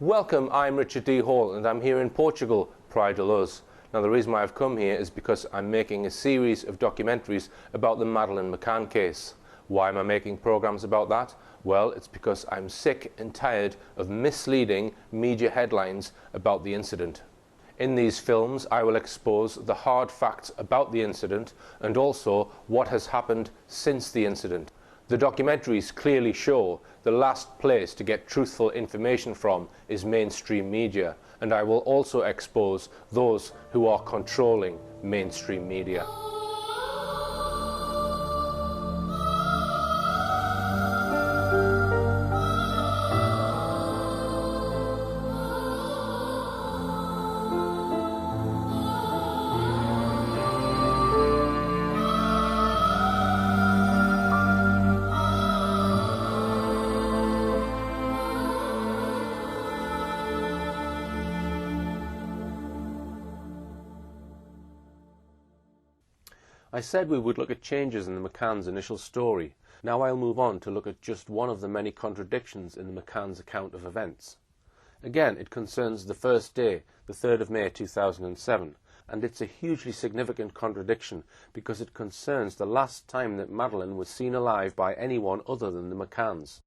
Welcome, I'm Richard D. Hall and I'm here in Portugal, Praia de Luz. Now the reason why I've come here is because I'm making a series of documentaries about the Madeline McCann case. Why am I making programs about that? Well, it's because I'm sick and tired of misleading media headlines about the incident. In these films I will expose the hard facts about the incident and also what has happened since the incident. The documentaries clearly show the last place to get truthful information from is mainstream media, and I will also expose those who are controlling mainstream media. I said we would look at changes in the McCann's initial story. Now I'll move on to look at just one of the many contradictions in the McCann's account of events. Again, it concerns the first day, the 3rd of May 2007, and it's a hugely significant contradiction because it concerns the last time that Madeline was seen alive by anyone other than the McCanns.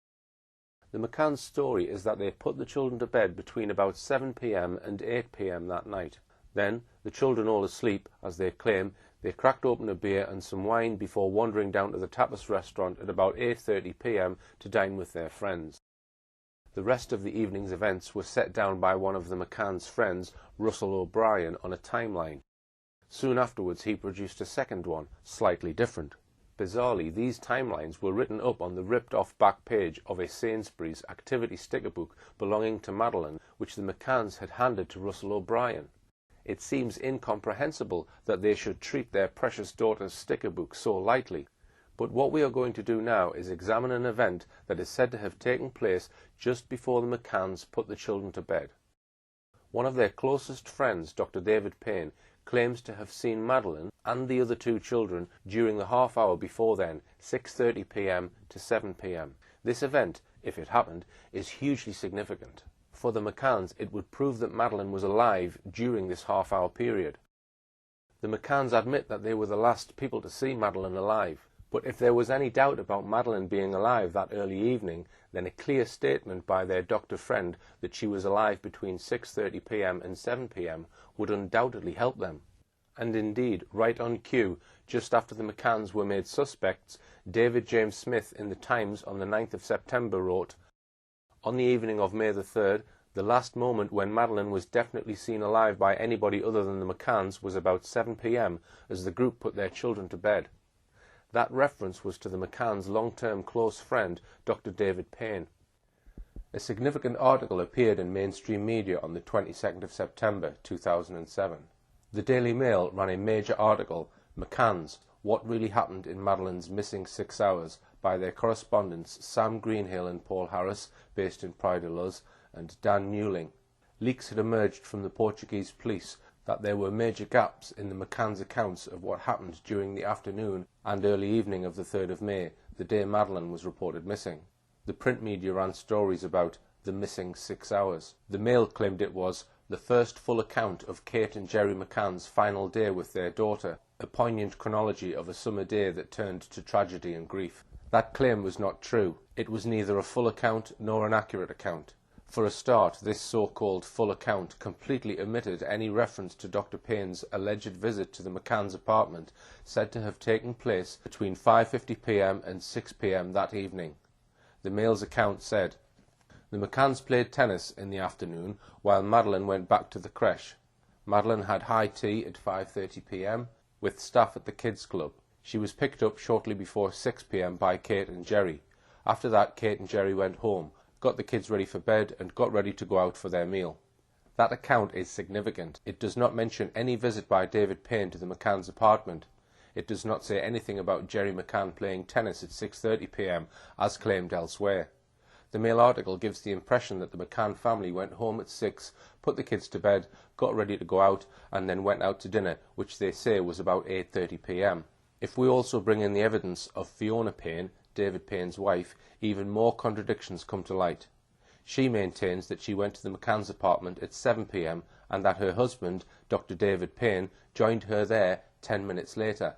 The McCann's story is that they put the children to bed between about 7 p.m. and 8 p.m. that night. Then, the children all asleep, as they claim, they cracked open a beer and some wine before wandering down to the tapas restaurant at about 8:30 p.m. to dine with their friends. The rest of the evening's events were set down by one of the McCann's friends, Russell O'Brien, on a timeline. Soon afterwards he produced a second one, slightly different. Bizarrely, these timelines were written up on the ripped-off back page of a Sainsbury's activity sticker book belonging to Madeline, which the McCanns had handed to Russell O'Brien. It seems incomprehensible that they should treat their precious daughter's sticker book so lightly. But what we are going to do now is examine an event that is said to have taken place just before the McCanns put the children to bed. One of their closest friends, Dr. David Payne, claims to have seen Madeline and the other two children during the half hour before then, 6:30 p.m. to 7 p.m. This event, if it happened, is hugely significant. For the McCanns, it would prove that Madeline was alive during this half-hour period. The McCanns admit that they were the last people to see Madeline alive, but if there was any doubt about Madeline being alive that early evening, then a clear statement by their doctor friend that she was alive between 6:30 p.m. and 7 p.m. would undoubtedly help them. And indeed, right on cue, just after the McCanns were made suspects, David James Smith in the Times on the 9th of September wrote, "On the evening of May the 3rd, the last moment when Madeline was definitely seen alive by anybody other than the McCanns was about 7 p.m. as the group put their children to bed." That reference was to the McCanns' long-term close friend, Dr. David Payne. A significant article appeared in mainstream media on the 22nd of September 2007. The Daily Mail ran a major article, "McCanns, What Really Happened in Madeline's Missing 6 Hours," by their correspondents Sam Greenhill and Paul Harris, based in Praia de Luz, and Dan Newling. Leaks had emerged from the Portuguese police that there were major gaps in the McCanns' accounts of what happened during the afternoon and early evening of the 3rd of May, the day Madeline was reported missing. The print media ran stories about the missing 6 hours. The Mail claimed it was the first full account of Kate and Jerry McCann's final day with their daughter, a poignant chronology of a summer day that turned to tragedy and grief. That claim was not true. It was neither a full account nor an accurate account. For a start, this so-called full account completely omitted any reference to Dr. Payne's alleged visit to the McCann's apartment, said to have taken place between 5:50 p.m. and 6 p.m. that evening. The Mail's account said, "The McCanns played tennis in the afternoon while Madeline went back to the creche. Madeline had high tea at 5:30 p.m. with staff at the kids' club. She was picked up shortly before 6 p.m. by Kate and Jerry. After that, Kate and Jerry went home, got the kids ready for bed and got ready to go out for their meal." That account is significant. It does not mention any visit by David Payne to the McCann's apartment. It does not say anything about Jerry McCann playing tennis at 6:30 p.m. as claimed elsewhere. The Mail article gives the impression that the McCann family went home at 6, put the kids to bed, got ready to go out, and then went out to dinner, which they say was about 8:30 p.m. If we also bring in the evidence of Fiona Payne, David Payne's wife, even more contradictions come to light. She maintains that she went to the McCann's apartment at 7 p.m. and that her husband, Dr. David Payne, joined her there 10 minutes later.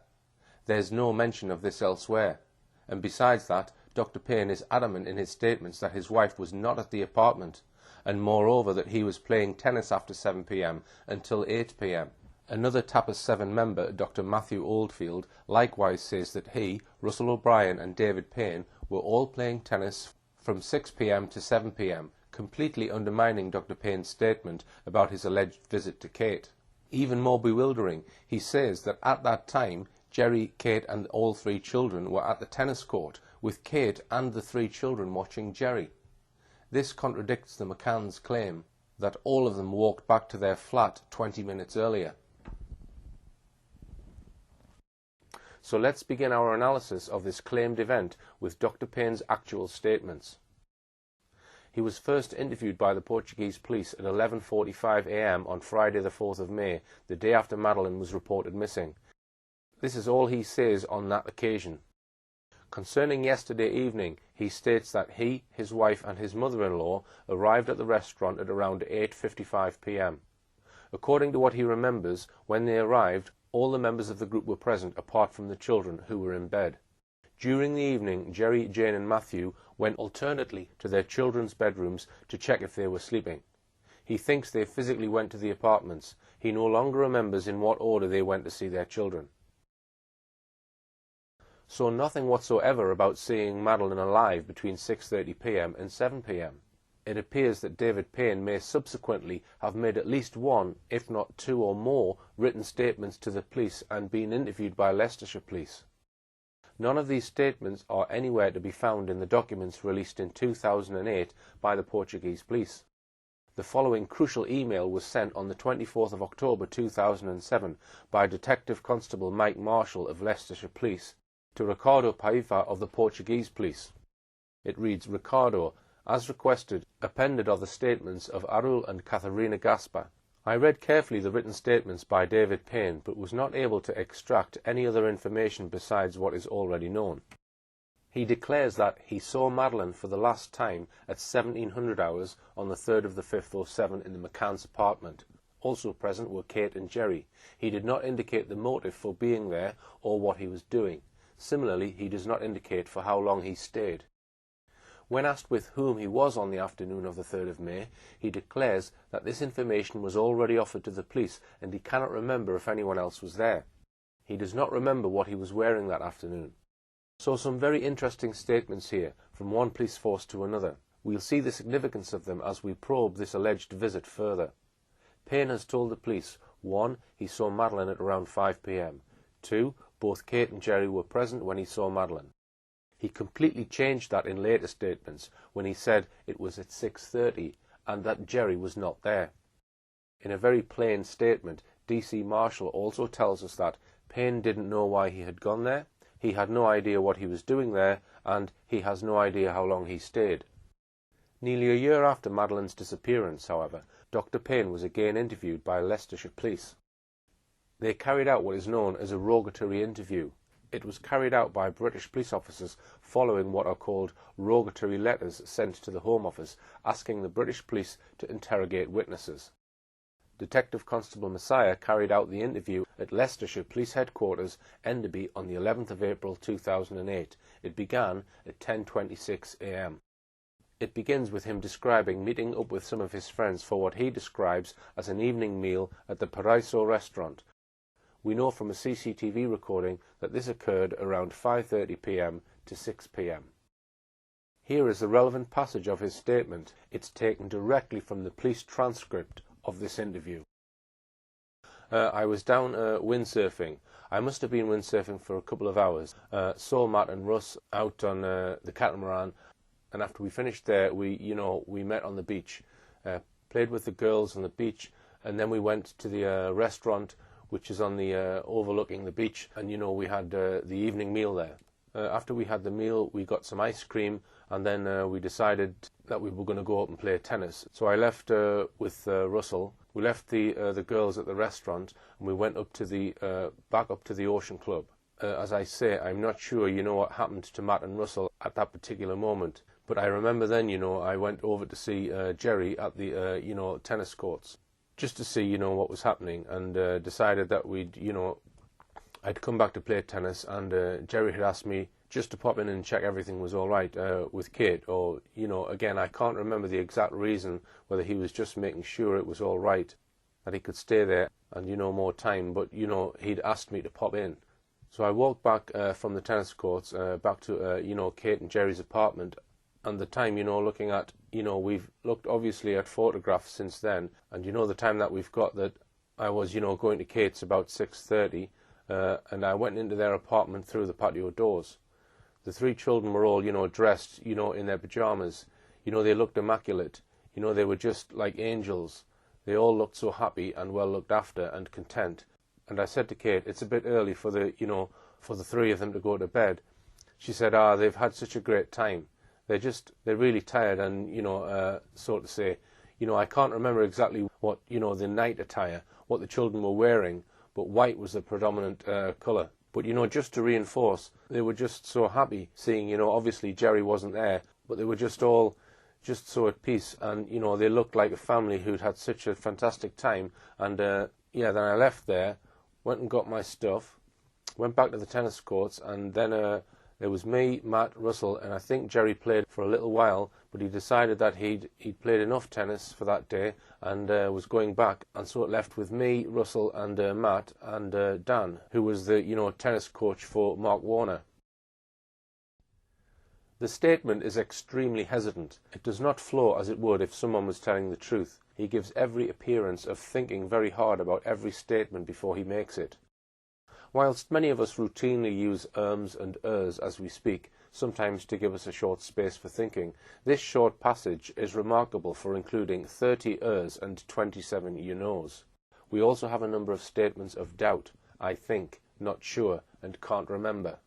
There's no mention of this elsewhere. And besides that, Dr. Payne is adamant in his statements that his wife was not at the apartment, and moreover that he was playing tennis after 7 p.m. until 8 p.m. Another Tapas 7 member, Dr. Matthew Oldfield, likewise says that he, Russell O'Brien and David Payne were all playing tennis from 6 p.m. to 7 p.m, completely undermining Dr. Payne's statement about his alleged visit to Kate. Even more bewildering, he says that at that time, Jerry, Kate and all 3 children were at the tennis court, with Kate and the 3 children watching Jerry. This contradicts the McCann's claim that all of them walked back to their flat 20 minutes earlier. So let's begin our analysis of this claimed event with Dr. Payne's actual statements. He was first interviewed by the Portuguese police at 11:45 a.m. on Friday the 4th of May, the day after Madeline was reported missing. This is all he says on that occasion. Concerning yesterday evening, he states that he, his wife and his mother-in-law arrived at the restaurant at around 8:55 p.m. According to what he remembers, when they arrived, all the members of the group were present apart from the children, who were in bed. During the evening, Jerry, Jane and Matthew went alternately to their children's bedrooms to check if they were sleeping. He thinks they physically went to the apartments. He no longer remembers in what order they went to see their children. So nothing whatsoever about seeing Madeline alive between 6:30 p.m. and 7 p.m. It appears that David Payne may subsequently have made at least one, if not 2 or more, written statements to the police and been interviewed by Leicestershire police. None of these statements are anywhere to be found in the documents released in 2008 by the Portuguese police. The following crucial email was sent on the 24th of October 2007 by Detective Constable Mike Marshall of Leicestershire Police to Ricardo Paiva of the Portuguese police. It reads, "Ricardo, as requested, appended are the statements of Arul and Katharina Gaspar. I read carefully the written statements by David Payne, but was not able to extract any other information besides what is already known. He declares that he saw Madeline for the last time at 1700 hours on the 3rd of the 5th '07 in the McCann's apartment. Also present were Kate and Jerry. He did not indicate the motive for being there or what he was doing. Similarly, he does not indicate for how long he stayed. When asked with whom he was on the afternoon of the 3rd of May, he declares that this information was already offered to the police and he cannot remember if anyone else was there. He does not remember what he was wearing that afternoon. So some very interesting statements here from one police force to another. We'll see the significance of them as we probe this alleged visit further. Payne has told the police, 1. He saw Madeline at around 5 p.m. 2. Both Kate and Jerry were present when he saw Madeline. He completely changed that in later statements when he said it was at 6:30 and that Jerry was not there. In a very plain statement, DC Marshall also tells us that Payne didn't know why he had gone there, he had no idea what he was doing there, and he has no idea how long he stayed. Nearly a year after Madeline's disappearance, however, Dr. Payne was again interviewed by Leicestershire Police. They carried out what is known as a rogatory interview. It was carried out by British police officers following what are called rogatory letters sent to the Home Office asking the British police to interrogate witnesses. Detective Constable Messiah carried out the interview at Leicestershire Police Headquarters, Enderby, on the 11th of April 2008. It began at 10:26 a.m. It begins with him describing meeting up with some of his friends for what he describes as an evening meal at the Paraiso restaurant. We know from a CCTV recording that this occurred around 5:30 p.m. to 6 p.m. Here is the relevant passage of his statement. It's taken directly from the police transcript of this interview. I was down windsurfing. I must have been windsurfing for a couple of hours. Saw Matt and Russ out on the catamaran, and after we finished there, we met on the beach, played with the girls on the beach, and then we went to the restaurant, which is on the overlooking the beach, and we had the evening meal there. After we had the meal, we got some ice cream, and then we decided that we were going to go out and play tennis. So I left with Russell. We left the girls at the restaurant, and we went up to the back up to the Ocean Club. As I say, I'm not sure what happened to Matt and Russell at that particular moment, But I remember then, I went over to see Jerry at the, tennis courts, just to see, what was happening, and decided that I'd come back to play tennis, and Jerry had asked me just to pop in and check everything was all right with Kate, or, again, I can't remember the exact reason, whether he was just making sure it was all right, that he could stay there and, more time, but, he'd asked me to pop in. So I walked back from the tennis courts back to, Kate and Jerry's apartment, and the time, looking at, we've looked obviously at photographs since then, and the time that we've got, that I was, going to Kate's about 6:30, and I went into their apartment through the patio doors. The three children were all, dressed, in their pajamas. They looked immaculate. They were just like angels. They all looked so happy and well looked after and content. And I said to Kate, it's a bit early for the, for the three of them to go to bed. She said, they've had such a great time. They're really tired, and, so to say, I can't remember exactly what, the night attire, what the children were wearing, but white was the predominant colour. But, just to reinforce, they were just so happy seeing, obviously Jerry wasn't there, but they were just all just so at peace, and, they looked like a family who'd had such a fantastic time. And, then I left there, went and got my stuff, went back to the tennis courts, and then there was me, Matt, Russell, and I think Jerry played for a little while, but he decided that he'd played enough tennis for that day and was going back, and so it left with me, Russell, and Matt, and Dan, who was the tennis coach for Mark Warner. The statement is extremely hesitant. It does not flow as it would if someone was telling the truth. He gives every appearance of thinking very hard about every statement before he makes it. Whilst many of us routinely use ums and ers as we speak, sometimes to give us a short space for thinking, this short passage is remarkable for including 30 ers and 27 you knows. We also have a number of statements of doubt, I think, not sure, and can't remember.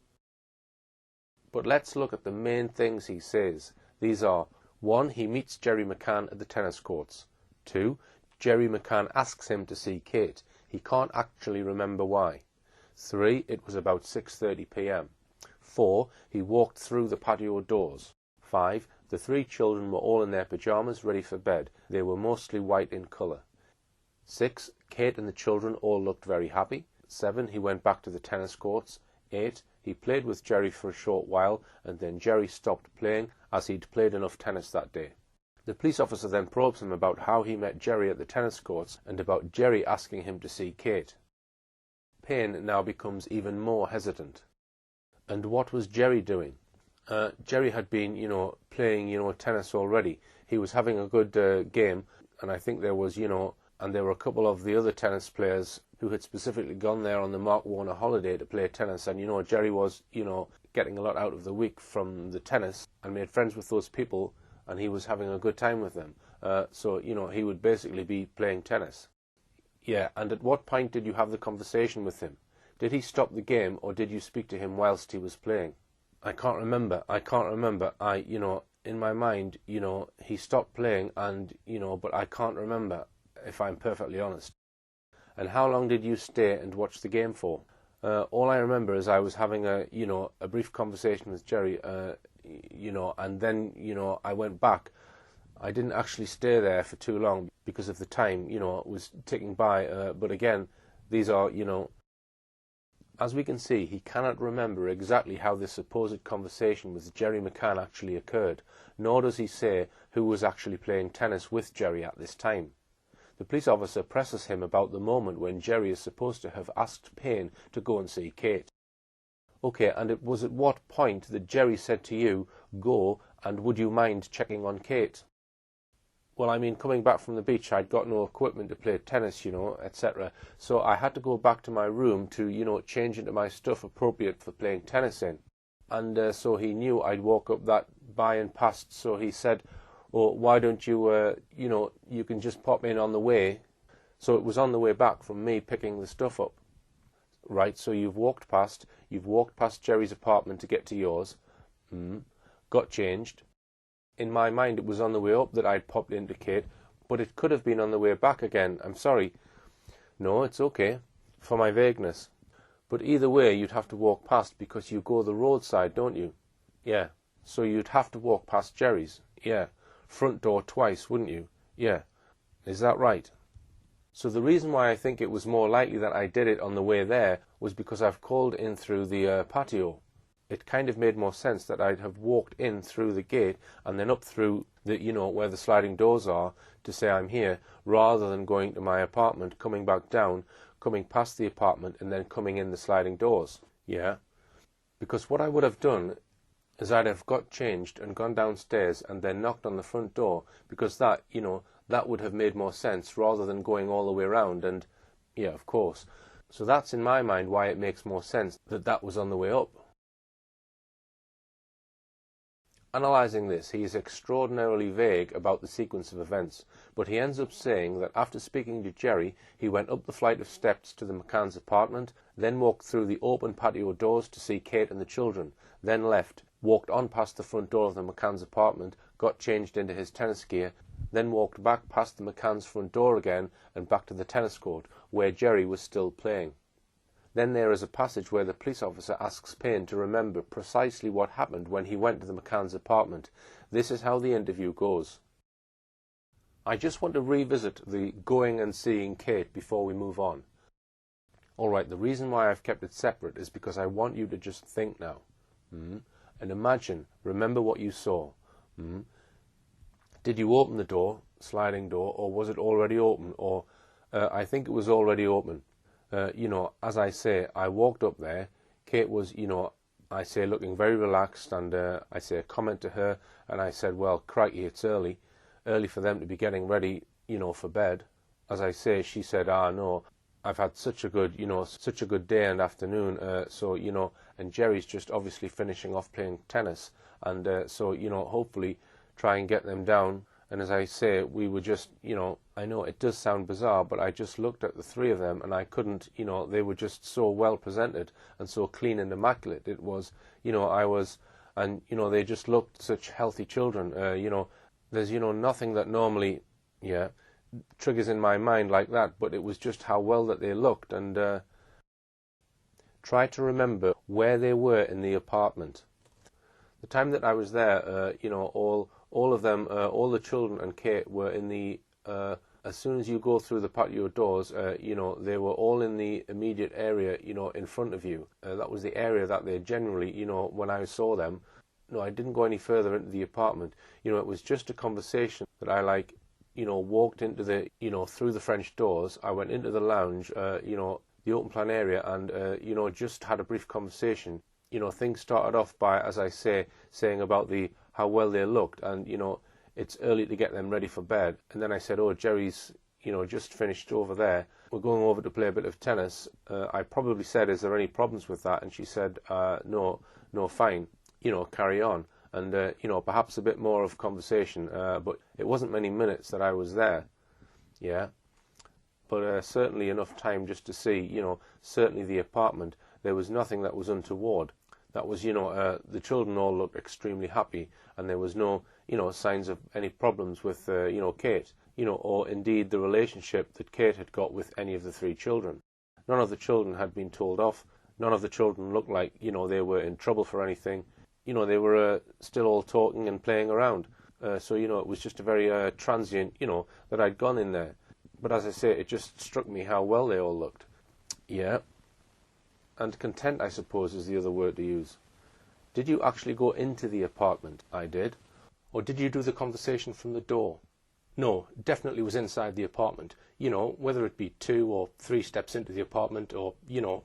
But let's look at the main things he says. These are: 1. He meets Jerry McCann at the tennis courts. 2. Jerry McCann asks him to see Kate. He can't actually remember why. 3. It was about 6:30 p.m. 4. He walked through the patio doors. 5. The three children were all in their pajamas ready for bed. They were mostly white in colour. 6. Kate and the children all looked very happy. 7. He went back to the tennis courts. 8. He played with Jerry for a short while, and then Jerry stopped playing as he'd played enough tennis that day. The police officer then probes him about how he met Jerry at the tennis courts and about Jerry asking him to see Kate. Payne now becomes even more hesitant. And what was Jerry doing? Jerry had been, playing, tennis already. He was having a good game, and I think there was, and there were a couple of the other tennis players who had specifically gone there on the Mark Warner holiday to play tennis, and, Jerry was, getting a lot out of the week from the tennis and made friends with those people, and he was having a good time with them. So, he would basically be playing tennis. Yeah, and at what point did you have the conversation with him? Did he stop the game, or did you speak to him whilst he was playing? I can't remember. In my mind, he stopped playing and, but I can't remember, if I'm perfectly honest. And how long did you stay and watch the game for? All I remember is I was having a brief conversation with Jerry, and then, I went back. I didn't actually stay there for too long because of the time, it was ticking by. But again, these are, as we can see, he cannot remember exactly how this supposed conversation with Jerry McCann actually occurred, nor does he say who was actually playing tennis with Jerry at this time. The police officer presses him about the moment when Jerry is supposed to have asked Payne to go and see Kate. Okay, and it was at what point that Jerry said to you, go, and would you mind checking on Kate? Well, I mean, coming back from the beach, I'd got no equipment to play tennis, etc. So I had to go back to my room to, change into my stuff appropriate for playing tennis in. And so he knew I'd walk up that by and past, so he said, oh, why don't you, you can just pop in on the way. So it was on the way back from me picking the stuff up. Right, so you've walked past Jerry's apartment to get to yours, got changed. In my mind, it was on the way up that I'd popped into Kate, but it could have been on the way back again. I'm sorry. No, it's okay, for my vagueness. But either way, you'd have to walk past because you go the roadside, don't you? Yeah. So you'd have to walk past Jerry's. Yeah. Front door twice, wouldn't you? Yeah. Is that right? So the reason why I think it was more likely that I did it on the way there was because I've called in through the patio. It kind of made more sense that I'd have walked in through the gate and then up through the, where the sliding doors are to say I'm here, rather than going to my apartment, coming back down, coming past the apartment and then coming in the sliding doors. Yeah. Because what I would have done is I'd have got changed and gone downstairs and then knocked on the front door, because that, that would have made more sense rather than going all the way around. And yeah, of course. So that's in my mind why it makes more sense that that was on the way up. Analysing this, he is extraordinarily vague about the sequence of events, but he ends up saying that after speaking to Jerry, he went up the flight of steps to the McCann's apartment, then walked through the open patio doors to see Kate and the children, then left, walked on past the front door of the McCann's apartment, got changed into his tennis gear, then walked back past the McCann's front door again and back to the tennis court, where Jerry was still playing. Then there is a passage where the police officer asks Payne to remember precisely what happened when he went to the McCann's apartment. This is how the interview goes. I just want to revisit the going and seeing Kate before we move on. Alright, the reason why I've kept it separate is because I want you to just think now. And imagine, remember what you saw. Did you open the door, sliding door, or was it already open? Or I think it was already open. As I say, I walked up there. Kate was, I say, looking very relaxed, and I say a comment to her, and I said, well, crikey, it's early for them to be getting ready, for bed. As I say, she said, no, I've had such a good, such a good day and afternoon, and Jerry's just obviously finishing off playing tennis, and hopefully try and get them down. And as I say, we were just, I know it does sound bizarre, but I just looked at the three of them and I couldn't, they were just so well presented and so clean and immaculate. It was, they just looked such healthy children. There's, nothing that normally, triggers in my mind like that, but it was just how well that they looked. And try to remember where they were in the apartment. The time that I was there, all of them, all the children and Kate were in the, as soon as you go through the patio doors, they were all in the immediate area, in front of you. That was the area that they generally, when I saw them. No, I didn't go any further into the apartment. It was just a conversation that I walked into the, through the French doors. I went into the lounge, the open plan area, and, just had a brief conversation. Things started off by, as I say, saying about how well they looked, and it's early to get them ready for bed. And then I said, oh, Jerry's just finished over there, we're going over to play a bit of tennis. I probably said, is there any problems with that? And she said, no, fine, carry on. And perhaps a bit more of conversation, but it wasn't many minutes that I was there. But certainly enough time just to see, certainly the apartment, there was nothing that was untoward. That was, the children all looked extremely happy, and there was no, signs of any problems with, Kate, or indeed the relationship that Kate had got with any of the three children. None of the children had been told off. None of the children looked like, they were in trouble for anything. They were still all talking and playing around. So, it was just a very transient, that I'd gone in there. But as I say, it just struck me how well they all looked. Yeah. And content, I suppose, is the other word to use. Did you actually go into the apartment? I did. Or did you do the conversation from the door? No, definitely was inside the apartment. Whether it be 2 or 3 steps into the apartment or,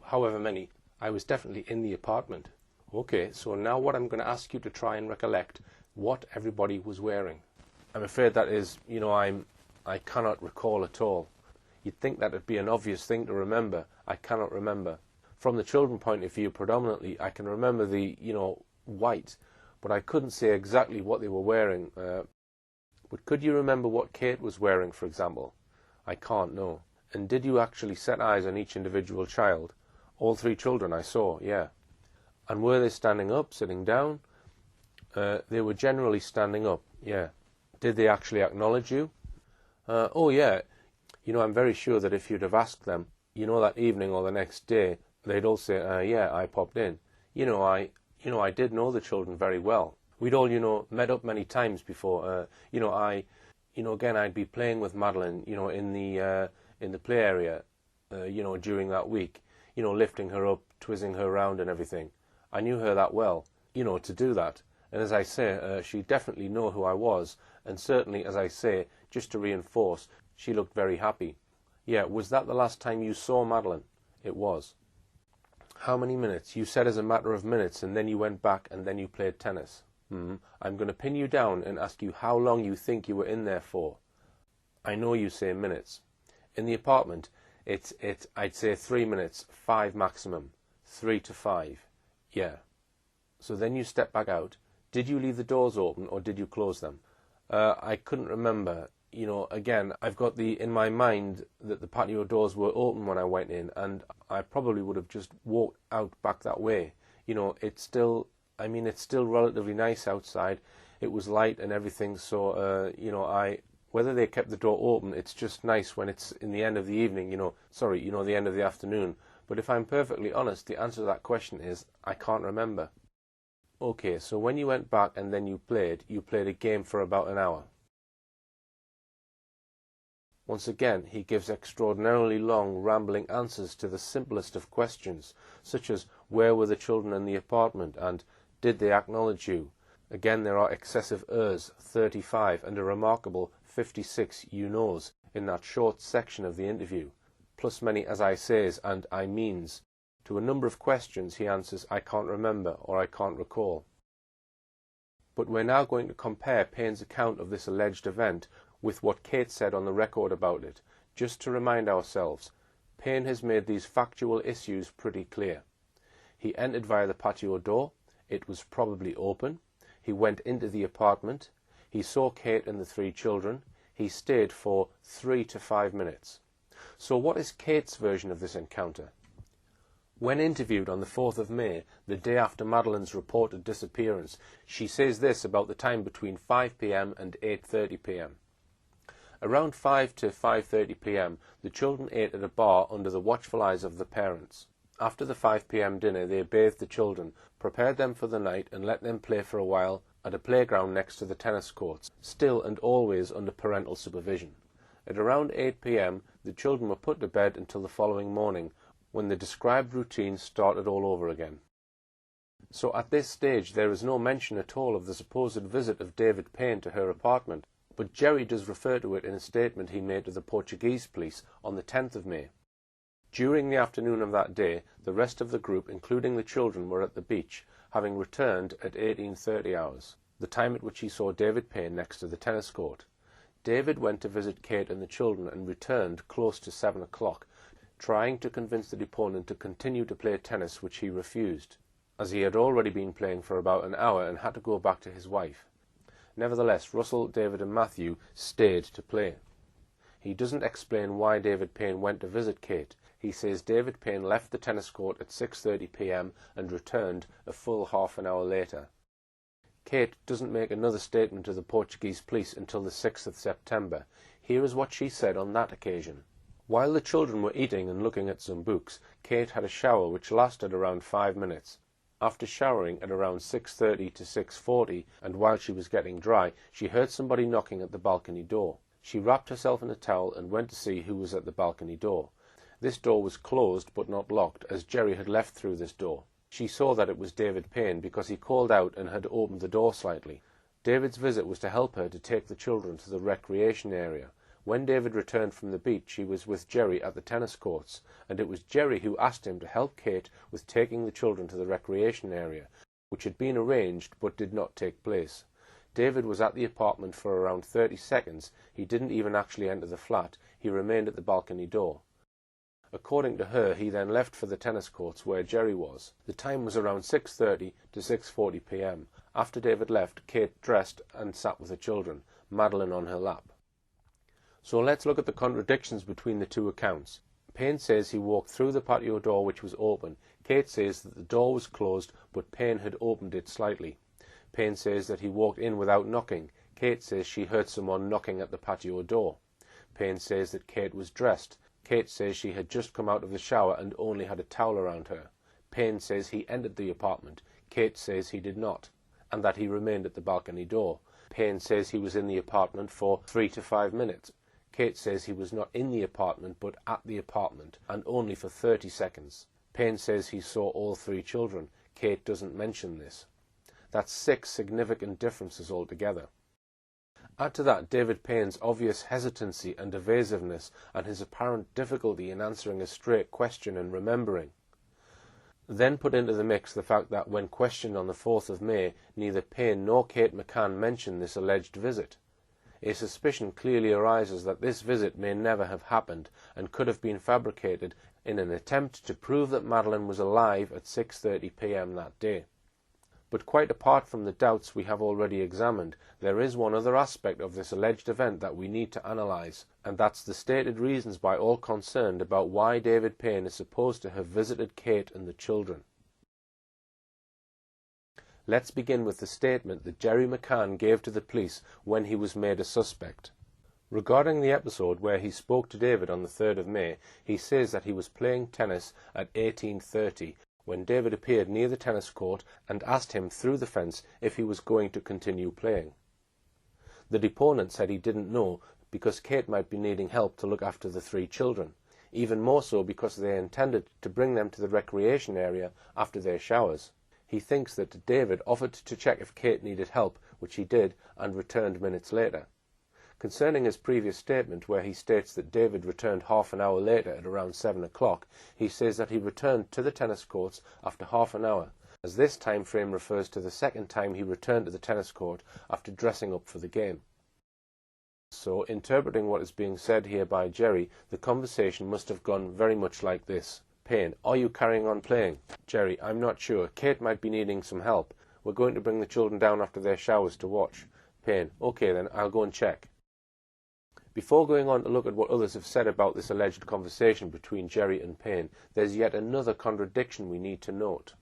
however many. I was definitely in the apartment. Okay, so now what I'm going to ask you to try and recollect what everybody was wearing. I'm afraid that is, I cannot recall at all. You'd think that would be an obvious thing to remember. I cannot remember. From the children point of view, predominantly, I can remember the, white, but I couldn't say exactly what they were wearing. But could you remember what Kate was wearing, for example? I can't, no. And did you actually set eyes on each individual child? All 3 children I saw, yeah. And were they standing up, sitting down? They were generally standing up, yeah. Did they actually acknowledge you? Oh, yeah. I'm very sure that if you'd have asked them, that evening or the next day, they'd all say, yeah, I popped in. I did know the children very well. We'd all, met up many times before. Again, I'd be playing with Madeline, in the play area, during that week, lifting her up, twizzling her around and everything. I knew her that well, to do that. And as I say, she definitely knew who I was, and certainly, as I say, just to reinforce, she looked very happy. Yeah, was that the last time you saw Madeline? It was. How many minutes? You said as a matter of minutes, and then you went back, and then you played tennis. I'm going to pin you down and ask you how long you think you were in there for. I know you say minutes. In the apartment, I'd say 3 minutes, 5 maximum. 3 to 5. Yeah. So then you step back out. Did you leave the doors open or did you close them? I couldn't remember. Again, I've got in my mind that the patio doors were open when I went in, and I probably would have just walked out back that way. It's still relatively nice outside. It was light and everything, so, whether they kept the door open, it's just nice when it's in the end of the evening, the end of the afternoon. But if I'm perfectly honest, the answer to that question is, I can't remember. Okay, so when you went back and then you played a game for about an hour. Once again, he gives extraordinarily long, rambling answers to the simplest of questions, such as, where were the children in the apartment, and did they acknowledge you? Again, there are excessive ers, 35, and a remarkable 56 you knows in that short section of the interview, plus many as I says and I means. To a number of questions he answers, I can't remember, or I can't recall. But we're now going to compare Payne's account of this alleged event with what Kate said on the record about it, just to remind ourselves. Payne has made these factual issues pretty clear. He entered via the patio door. It was probably open. He went into the apartment. He saw Kate and the 3 children. He stayed for 3 to 5 minutes. So what is Kate's version of this encounter? When interviewed on the 4th of May, the day after Madeline's reported disappearance, she says this about the time between 5 p.m. and 8:30 p.m. Around 5 to 5:30 p.m., the children ate at a bar under the watchful eyes of the parents. After the 5 p.m. dinner, they bathed the children, prepared them for the night, and let them play for a while at a playground next to the tennis courts, still and always under parental supervision. At around 8 p.m., the children were put to bed until the following morning, when the described routine started all over again. So at this stage there is no mention at all of the supposed visit of David Payne to her apartment, but Jerry does refer to it in a statement he made to the Portuguese police on the 10th of May. During the afternoon of that day, the rest of the group, including the children, were at the beach, having returned at 18:30 hours, the time at which he saw David Payne next to the tennis court. David went to visit Kate and the children and returned close to 7 o'clock, trying to convince the deponent to continue to play tennis, which he refused, as he had already been playing for about an hour and had to go back to his wife. Nevertheless, Russell, David and Matthew stayed to play. He doesn't explain why David Payne went to visit Kate. He says David Payne left the tennis court at 6:30 p.m. and returned a full half an hour later. Kate doesn't make another statement to the Portuguese police until the 6th of September. Here is what she said on that occasion. While the children were eating and looking at some books, Kate had a shower which lasted around 5 minutes. After showering at around 6:30 to 6:40, and while she was getting dry, she heard somebody knocking at the balcony door. She wrapped herself in a towel and went to see who was at the balcony door. This door was closed but not locked, as Jerry had left through this door. She saw that it was David Payne because he called out and had opened the door slightly. David's visit was to help her to take the children to the recreation area. When David returned from the beach, he was with Jerry at the tennis courts, and it was Jerry who asked him to help Kate with taking the children to the recreation area, which had been arranged but did not take place. David was at the apartment for around 30 seconds. He didn't even actually enter the flat. He remained at the balcony door. According to her, he then left for the tennis courts where Jerry was. The time was around 6:30 to 6:40 p.m. After David left, Kate dressed and sat with the children, Madeline on her lap. So let's look at the contradictions between the two accounts. Payne says he walked through the patio door which was open. Kate says that the door was closed, but Payne had opened it slightly. Payne says that he walked in without knocking. Kate says she heard someone knocking at the patio door. Payne says that Kate was dressed. Kate says she had just come out of the shower and only had a towel around her. Payne says he entered the apartment. Kate says he did not. and that he remained at the balcony door. Payne says he was in the apartment for 3 to 5 minutes. Kate says he was not in the apartment but at the apartment, and only for 30 seconds. Payne says he saw all 3 children. Kate doesn't mention this. That's 6 significant differences altogether. Add to that David Payne's obvious hesitancy and evasiveness, and his apparent difficulty in answering a straight question and remembering. Then put into the mix the fact that when questioned on the 4th of May, neither Payne nor Kate McCann mentioned this alleged visit. A suspicion clearly arises that this visit may never have happened and could have been fabricated in an attempt to prove that Madeline was alive at 6:30 p.m. that day. But quite apart from the doubts we have already examined, there is one other aspect of this alleged event that we need to analyse, and that's the stated reasons by all concerned about why David Payne is supposed to have visited Kate and the children. Let's begin with the statement that Jerry McCann gave to the police when he was made a suspect. Regarding the episode where he spoke to David on the 3rd of May, he says that he was playing tennis at 18:30 when David appeared near the tennis court and asked him through the fence if he was going to continue playing. The deponent said he didn't know because Kate might be needing help to look after the 3 children, even more so because they intended to bring them to the recreation area after their showers. He thinks that David offered to check if Kate needed help, which he did, and returned minutes later. Concerning his previous statement, where he states that David returned half an hour later at around 7 o'clock, he says that he returned to the tennis courts after half an hour, as this time frame refers to the second time he returned to the tennis court after dressing up for the game. So, interpreting what is being said here by Jerry, the conversation must have gone very much like this. Payne: are you carrying on playing? Jerry: I'm not sure. Kate might be needing some help. We're going to bring the children down after their showers to watch. Payne: okay then, I'll go and check. Before going on to look at what others have said about this alleged conversation between Jerry and Payne, there's yet another contradiction we need to note.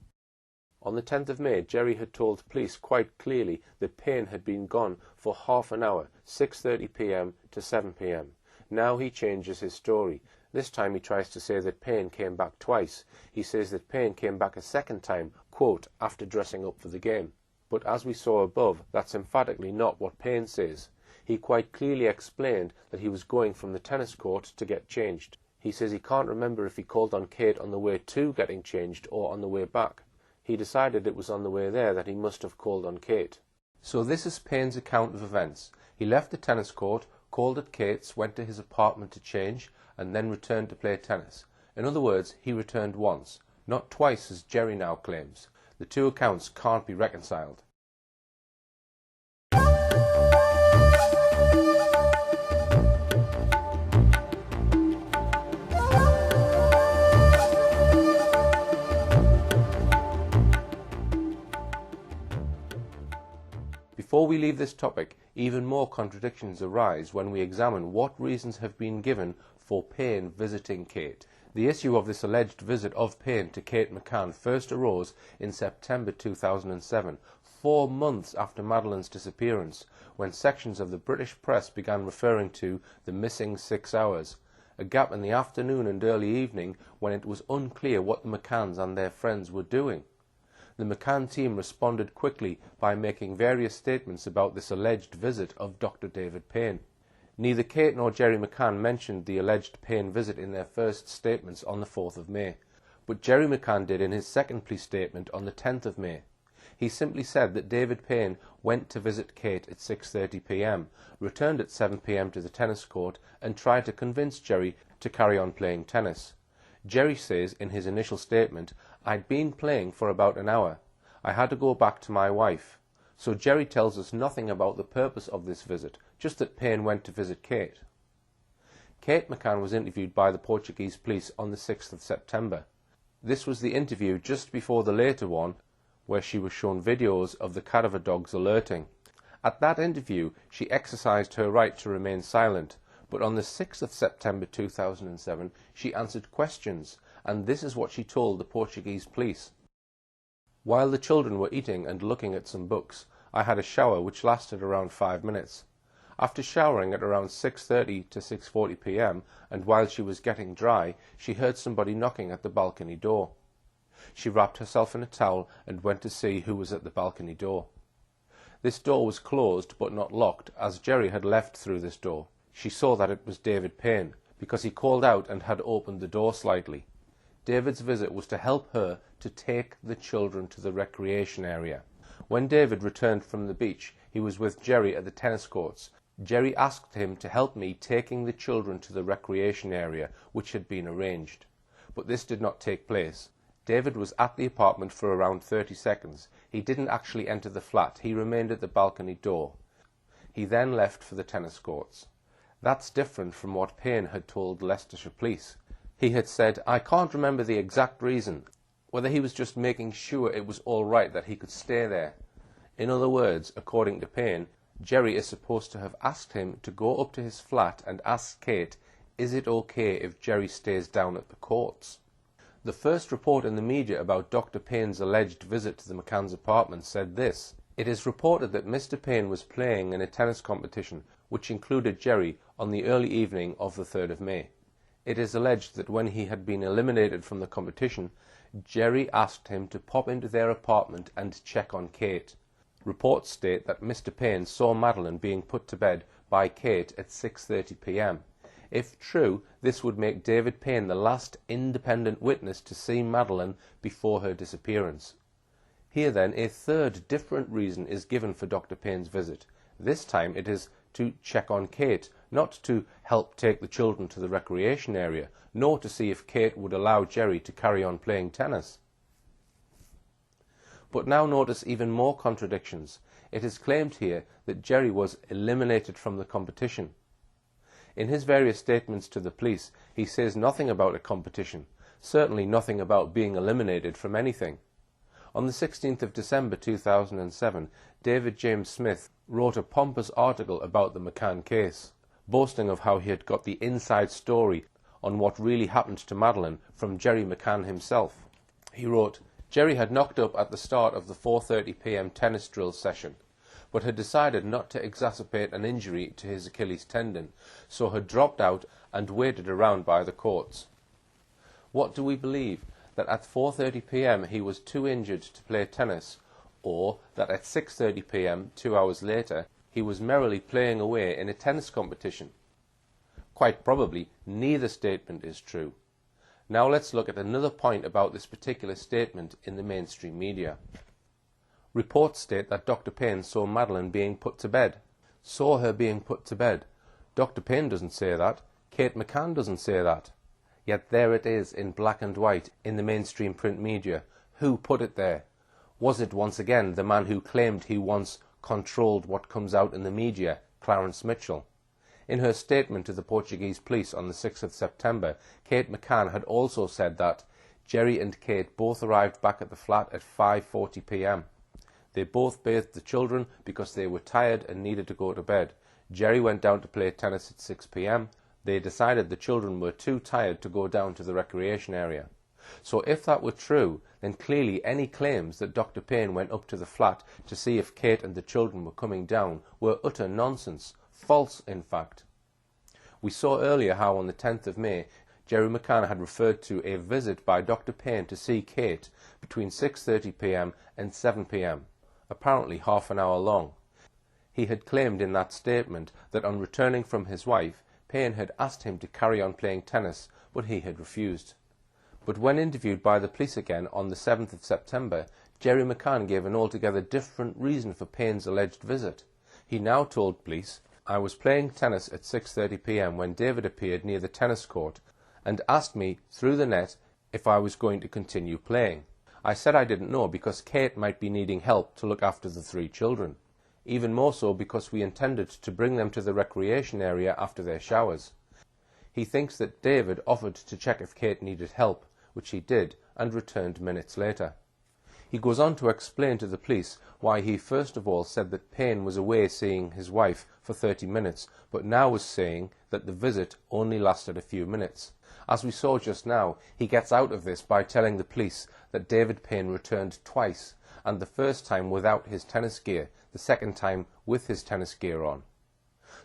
On the 10th of May, Jerry had told police quite clearly that Payne had been gone for half an hour, 6:30 p.m. to 7 p.m. Now he changes his story. This time he tries to say that Payne came back twice. He says that Payne came back a second time, quote, after dressing up for the game. But as we saw above, that's emphatically not what Payne says. He quite clearly explained that he was going from the tennis court to get changed. He says he can't remember if he called on Kate on the way to getting changed or on the way back. He decided it was on the way there that he must have called on Kate. So this is Payne's account of events. He left the tennis court, called at Kate's, went to his apartment to change, and then returned to play tennis. In other words, he returned once, not twice as Jerry now claims. The two accounts can't be reconciled. Before we leave this topic, even more contradictions arise when we examine what reasons have been given for Payne visiting Kate. The issue of this alleged visit of Payne to Kate McCann first arose in September 2007, 4 months after Madeline's disappearance, when sections of the British press began referring to the missing 6 hours, a gap in the afternoon and early evening when it was unclear what the McCanns and their friends were doing. The McCann team responded quickly by making various statements about this alleged visit of Dr. David Payne. Neither Kate nor Jerry McCann mentioned the alleged Payne visit in their first statements on the 4th of May, but Jerry McCann did in his second police statement on the 10th of May. He simply said that David Payne went to visit Kate at 6:30 p.m, returned at 7 p.m. to the tennis court, and tried to convince Jerry to carry on playing tennis. Jerry says in his initial statement, "I'd been playing for about an hour. I had to go back to my wife." So Jerry tells us nothing about the purpose of this visit, just that Payne went to visit Kate. Kate McCann was interviewed by the Portuguese police on the 6th of September. This was the interview just before the later one, where she was shown videos of the cadaver dogs alerting. At that interview, she exercised her right to remain silent, but on the 6th of September 2007, she answered questions, and this is what she told the Portuguese police. "While the children were eating and looking at some books, I had a shower which lasted around 5 minutes. After showering at around 6:30 to 6:40 p.m, and while she was getting dry, she heard somebody knocking at the balcony door. She wrapped herself in a towel and went to see who was at the balcony door. This door was closed but not locked, as Jerry had left through this door. She saw that it was David Payne, because he called out and had opened the door slightly. David's visit was to help her to take the children to the recreation area. When David returned from the beach, he was with Jerry at the tennis courts. Jerry asked him to help me taking the children to the recreation area, which had been arranged. But this did not take place. David was at the apartment for around 30 seconds. He didn't actually enter the flat. He remained at the balcony door. He then left for the tennis courts. That's different from what Payne had told Leicestershire Police. He had said, "I can't remember the exact reason," whether he was just making sure it was all right that he could stay there. In other words, according to Payne, Jerry is supposed to have asked him to go up to his flat and ask Kate, is it okay if Jerry stays down at the courts? The first report in the media about Dr. Payne's alleged visit to the McCann's apartment said this: "It is reported that Mr. Payne was playing in a tennis competition which included Jerry on the early evening of the 3rd of May. It is alleged that when he had been eliminated from the competition, Jerry asked him to pop into their apartment and check on Kate. Reports state that Mr. Payne saw Madeline being put to bed by Kate at 6:30 p.m. If true, this would make David Payne the last independent witness to see Madeline before her disappearance. Here then, a third different reason is given for Dr. Payne's visit. This time it is to check on Kate, not to help take the children to the recreation area, nor to see if Kate would allow Jerry to carry on playing tennis. But now notice even more contradictions. It is claimed here that Jerry was eliminated from the competition. In his various statements to the police, he says nothing about a competition, certainly nothing about being eliminated from anything. On the 16th of December 2007, David James Smith wrote a pompous article about the McCann case, boasting of how he had got the inside story on what really happened to Madeline from Jerry McCann himself. He wrote, "Jerry had knocked up at the start of the 4:30 p.m. tennis drill session, but had decided not to exacerbate an injury to his Achilles tendon, so had dropped out and waited around by the courts." What do we believe? That at 4:30 p.m. he was too injured to play tennis, or that at 6:30 p.m., 2 hours later, he was merrily playing away in a tennis competition? Quite probably neither statement is true. Now let's look at another point about this particular statement in the mainstream media. Reports state that Dr. Payne saw Madeline being put to bed. Saw her being put to bed. Dr. Payne doesn't say that. Kate McCann doesn't say that. Yet there it is in black and white in the mainstream print media. Who put it there? Was it once again the man who claimed he once controlled what comes out in the media, Clarence Mitchell? In her statement to the Portuguese police on the 6th of September, Kate McCann had also said that Jerry and Kate both arrived back at the flat at 5:40 p.m. They both bathed the children because they were tired and needed to go to bed. Jerry went down to play tennis at 6 p.m. They decided the children were too tired to go down to the recreation area. So if that were true, then clearly any claims that Dr. Payne went up to the flat to see if Kate and the children were coming down were utter nonsense, false in fact. We saw earlier how on the 10th of May, Jerry McCann had referred to a visit by Dr. Payne to see Kate between 6:30 p.m. and 7 p.m., apparently half an hour long. He had claimed in that statement that on returning from his wife, Payne had asked him to carry on playing tennis, but he had refused. But when interviewed by the police again on the 7th of September, Jerry McCann gave an altogether different reason for Payne's alleged visit. He now told police, "I was playing tennis at 6:30 p.m. when David appeared near the tennis court and asked me through the net if I was going to continue playing. I said I didn't know because Kate might be needing help to look after the 3 children. Even more so because we intended to bring them to the recreation area after their showers." He thinks that David offered to check if Kate needed help, which he did, and returned minutes later. He goes on to explain to the police why he first of all said that Payne was away seeing his wife for 30 minutes, but now was saying that the visit only lasted a few minutes. As we saw just now, he gets out of this by telling the police that David Payne returned twice, and the first time without his tennis gear, the second time with his tennis gear on.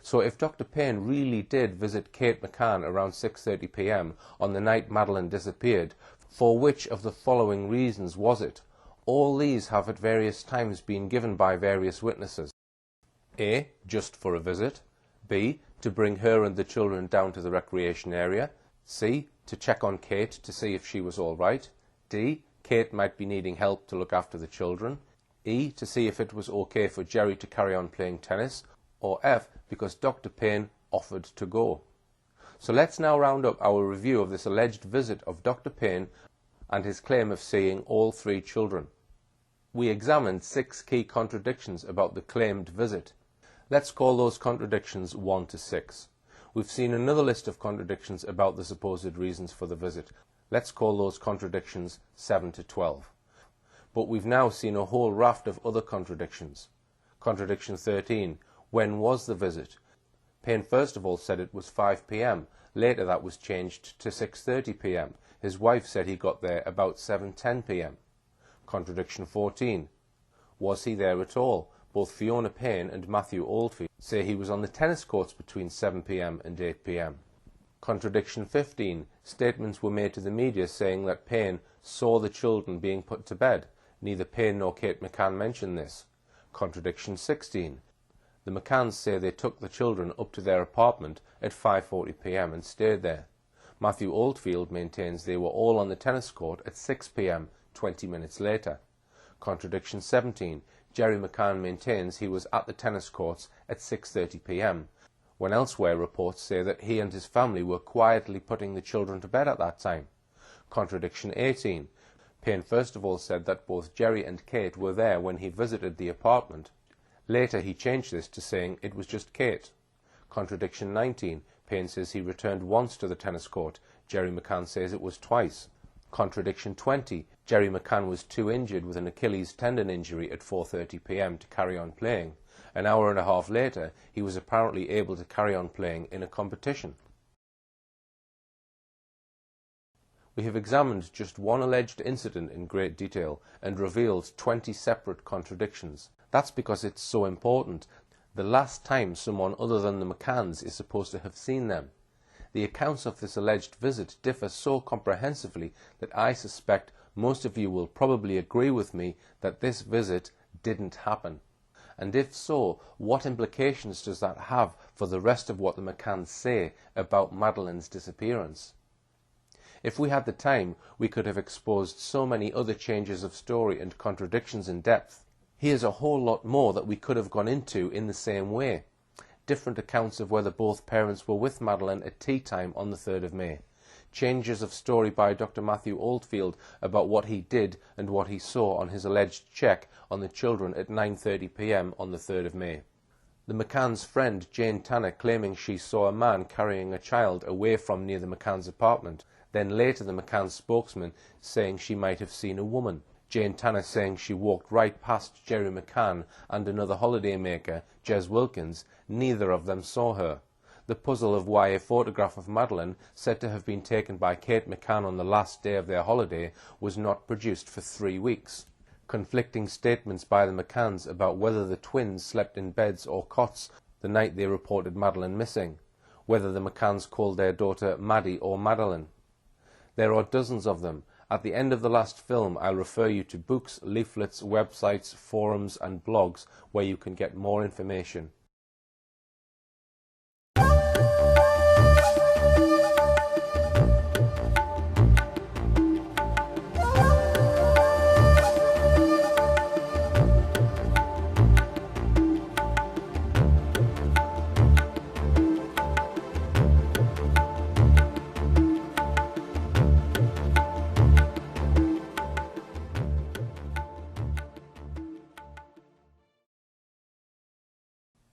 So if Dr. Payne really did visit Kate McCann around 6:30 p.m. on the night Madeline disappeared, for which of the following reasons was it? All these have at various times been given by various witnesses. A. Just for a visit. B. To bring her and the children down to the recreation area. C. To check on Kate to see if she was all right. D. Kate might be needing help to look after the children. E. To see if it was okay for Jerry to carry on playing tennis. Or F. Because Dr. Payne offered to go. So let's now round up our review of this alleged visit of Dr. Payne and his claim of seeing all 3 children. We examined 6 key contradictions about the claimed visit. Let's call those contradictions 1 to 6. We've seen another list of contradictions about the supposed reasons for the visit. Let's call those contradictions 7 to 12. But we've now seen a whole raft of other contradictions. Contradiction 13. When was the visit? Payne first of all said it was 5 p.m. Later that was changed to 6:30 p.m. His wife said he got there about 7:10 p.m. Contradiction 14. Was he there at all? Both Fiona Payne and Matthew Oldfield say he was on the tennis courts between 7 p.m. and 8 p.m. Contradiction 15. Statements were made to the media saying that Payne saw the children being put to bed. Neither Payne nor Kate McCann mentioned this. Contradiction 16. The McCanns say they took the children up to their apartment at 5:40 p.m. and stayed there. Matthew Oldfield maintains they were all on the tennis court at 6 p.m. 20 minutes later. Contradiction 17. Jerry McCann maintains he was at the tennis courts at 6:30 p.m. when elsewhere reports say that he and his family were quietly putting the children to bed at that time. Contradiction 18. Payne first of all said that both Jerry and Kate were there when he visited the apartment. Later he changed this to saying it was just Kate. Contradiction 19. Payne says he returned once to the tennis court. Jerry McCann says it was twice. Contradiction 20. Jerry McCann was too injured with an Achilles tendon injury at 4:30 p.m. to carry on playing. An hour and a half later, he was apparently able to carry on playing in a competition. We have examined just one alleged incident in great detail and revealed 20 separate contradictions. That's because it's so important. The last time someone other than the McCanns is supposed to have seen them. The accounts of this alleged visit differ so comprehensively that I suspect most of you will probably agree with me that this visit didn't happen. And if so, what implications does that have for the rest of what the McCanns say about Madeline's disappearance? If we had the time, we could have exposed so many other changes of story and contradictions in depth. Here's a whole lot more that we could have gone into in the same way. Different accounts of whether both parents were with Madeline at tea time on the 3rd of May. Changes of story by Dr. Matthew Oldfield about what he did and what he saw on his alleged check on the children at 9:30 p.m. on the 3rd of May. The McCann's friend Jane Tanner claiming she saw a man carrying a child away from near the McCann's apartment. Then later the McCann's spokesman saying she might have seen a woman. Jane Tanner saying she walked right past Jerry McCann and another holidaymaker, Jez Wilkins. Neither of them saw her. The puzzle of why a photograph of Madeline, said to have been taken by Kate McCann on the last day of their holiday, was not produced for 3 weeks. Conflicting statements by the McCanns about whether the twins slept in beds or cots the night they reported Madeline missing. Whether the McCanns called their daughter Maddie or Madeline. There are dozens of them. At the end of the last film, I'll refer you to books, leaflets, websites, forums and blogs where you can get more information.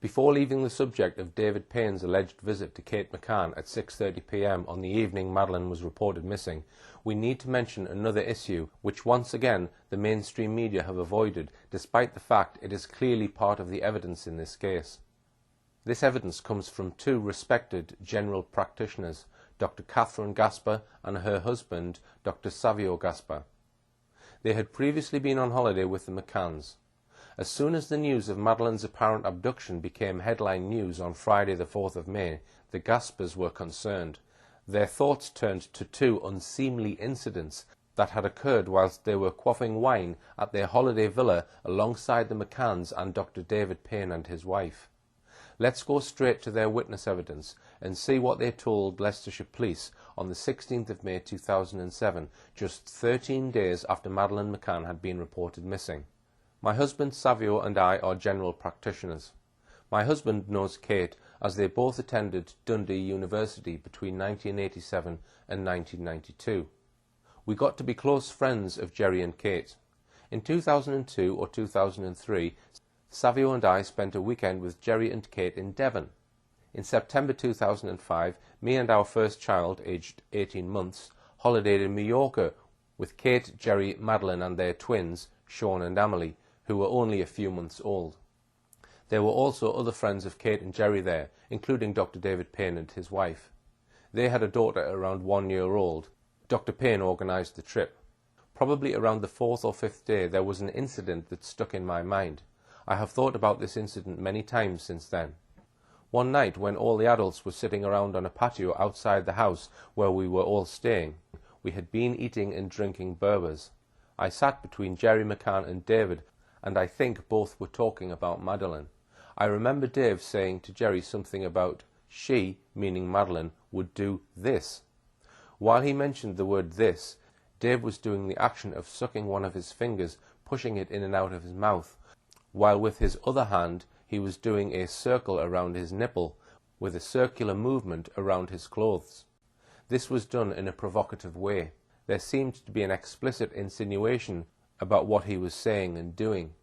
Before leaving the subject of David Payne's alleged visit to Kate McCann at 6:30 p.m. on the evening Madeline was reported missing, we need to mention another issue which once again the mainstream media have avoided, despite the fact it is clearly part of the evidence in this case. This evidence comes from 2 respected general practitioners, Dr. Catherine Gasper and her husband, Dr. Savio Gasper. They had previously been on holiday with the McCanns. As soon as the news of Madeline's apparent abduction became headline news on Friday the 4th of May, the Gaspers were concerned. Their thoughts turned to 2 unseemly incidents that had occurred whilst they were quaffing wine at their holiday villa alongside the McCanns and Dr. David Payne and his wife. Let's go straight to their witness evidence and see what they told Leicestershire Police on the 16th of May 2007, just 13 days after Madeline McCann had been reported missing. My husband Savio and I are general practitioners. My husband knows Kate as they both attended Dundee University between 1987 and 1992. We got to be close friends of Jerry and Kate. In 2002 or 2003, Savio and I spent a weekend with Jerry and Kate in Devon. In September 2005, me and our first child, aged 18 months, holidayed in Mallorca with Kate, Jerry, Madeline and their twins, Sean and Amelie, who were only a few months old. There were also other friends of Kate and Jerry there, including Dr. David Payne and his wife. They had a daughter around 1 year old. Dr. Payne organised the trip. Probably around the 4th or 5th day there was an incident that stuck in my mind. I have thought about this incident many times since then. One night when all the adults were sitting around on a patio outside the house where we were all staying, we had been eating and drinking Berbers. I sat between Jerry McCann and David, and I think both were talking about Madeline. I remember Dave saying to Jerry something about she, meaning Madeline, would do this. While he mentioned the word this, Dave was doing the action of sucking one of his fingers, pushing it in and out of his mouth, while with his other hand he was doing a circle around his nipple, with a circular movement around his clothes. This was done in a provocative way. There seemed to be an explicit insinuation about what he was saying and doing.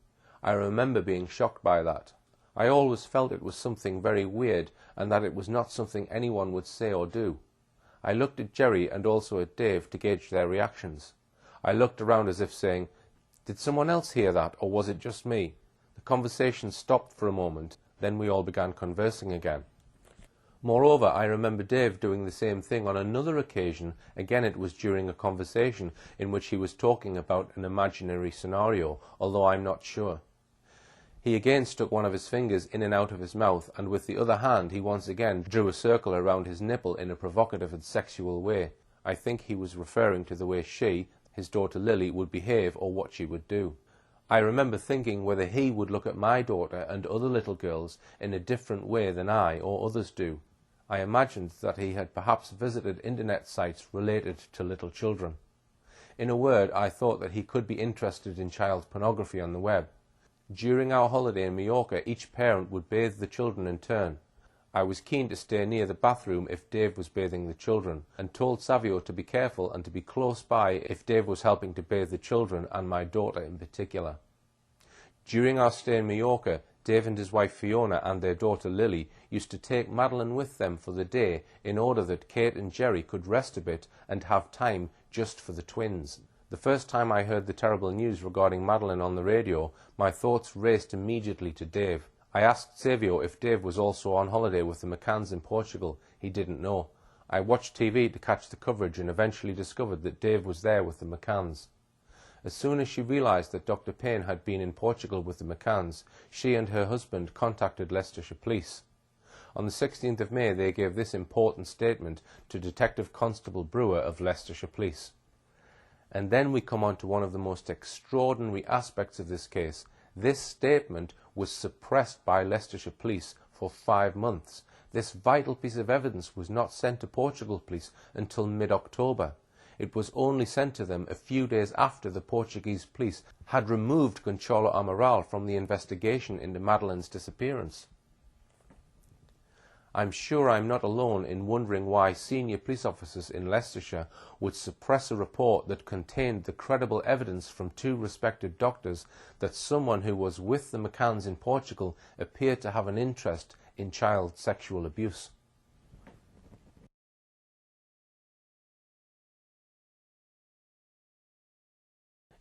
I remember being shocked by that. I always felt it was something very weird and that it was not something anyone would say or do. I looked at Jerry and also at Dave to gauge their reactions. I looked around as if saying, "Did someone else hear that, or was it just me?" The conversation stopped for a moment, then we all began conversing again. Moreover, I remember Dave doing the same thing on another occasion. Again, it was during a conversation in which he was talking about an imaginary scenario, although I'm not sure. He again stuck one of his fingers in and out of his mouth, and with the other hand he once again drew a circle around his nipple in a provocative and sexual way. I think he was referring to the way she, his daughter Lily, would behave or what she would do. I remember thinking whether he would look at my daughter and other little girls in a different way than I or others do. I imagined that he had perhaps visited internet sites related to little children. In a word, I thought that he could be interested in child pornography on the web. During our holiday in Mallorca, each parent would bathe the children in turn. I was keen to stay near the bathroom if Dave was bathing the children, and told Savio to be careful and to be close by if Dave was helping to bathe the children, and my daughter in particular. During our stay in Mallorca, Dave and his wife Fiona and their daughter Lily used to take Madeline with them for the day in order that Kate and Jerry could rest a bit and have time just for the twins. The first time I heard the terrible news regarding Madeline on the radio, my thoughts raced immediately to Dave. I asked Savio if Dave was also on holiday with the McCanns in Portugal. He didn't know. I watched TV to catch the coverage and eventually discovered that Dave was there with the McCanns. As soon as she realised that Dr. Payne had been in Portugal with the McCanns, she and her husband contacted Leicestershire Police. On the 16th of May they gave this important statement to Detective Constable Brewer of Leicestershire Police. And then we come on to one of the most extraordinary aspects of this case. This statement was suppressed by Leicestershire Police for 5 months. This vital piece of evidence was not sent to Portugal Police until mid-October. It was only sent to them a few days after the Portuguese police had removed Gonçalo Amaral from the investigation into Madeline's disappearance. I'm sure I'm not alone in wondering why senior police officers in Leicestershire would suppress a report that contained the credible evidence from 2 respected doctors that someone who was with the McCanns in Portugal appeared to have an interest in child sexual abuse.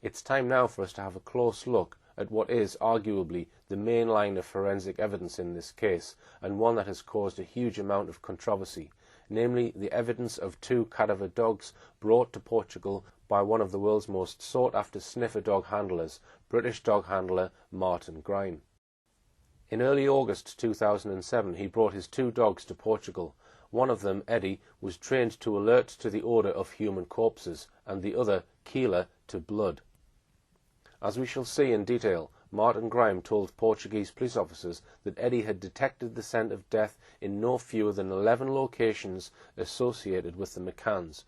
It's time now for us to have a close look at what is arguably the main line of forensic evidence in this case, and one that has caused a huge amount of controversy, namely the evidence of 2 cadaver dogs brought to Portugal by one of the world's most sought-after sniffer dog handlers, British dog handler Martin Grine. In early August 2007 he brought his 2 dogs to Portugal. One of them, Eddie, was trained to alert to the odour of human corpses, and the other, Keeler to blood. As we shall see in detail, Martin Grime told Portuguese police officers that Eddie had detected the scent of death in no fewer than 11 locations associated with the McCanns,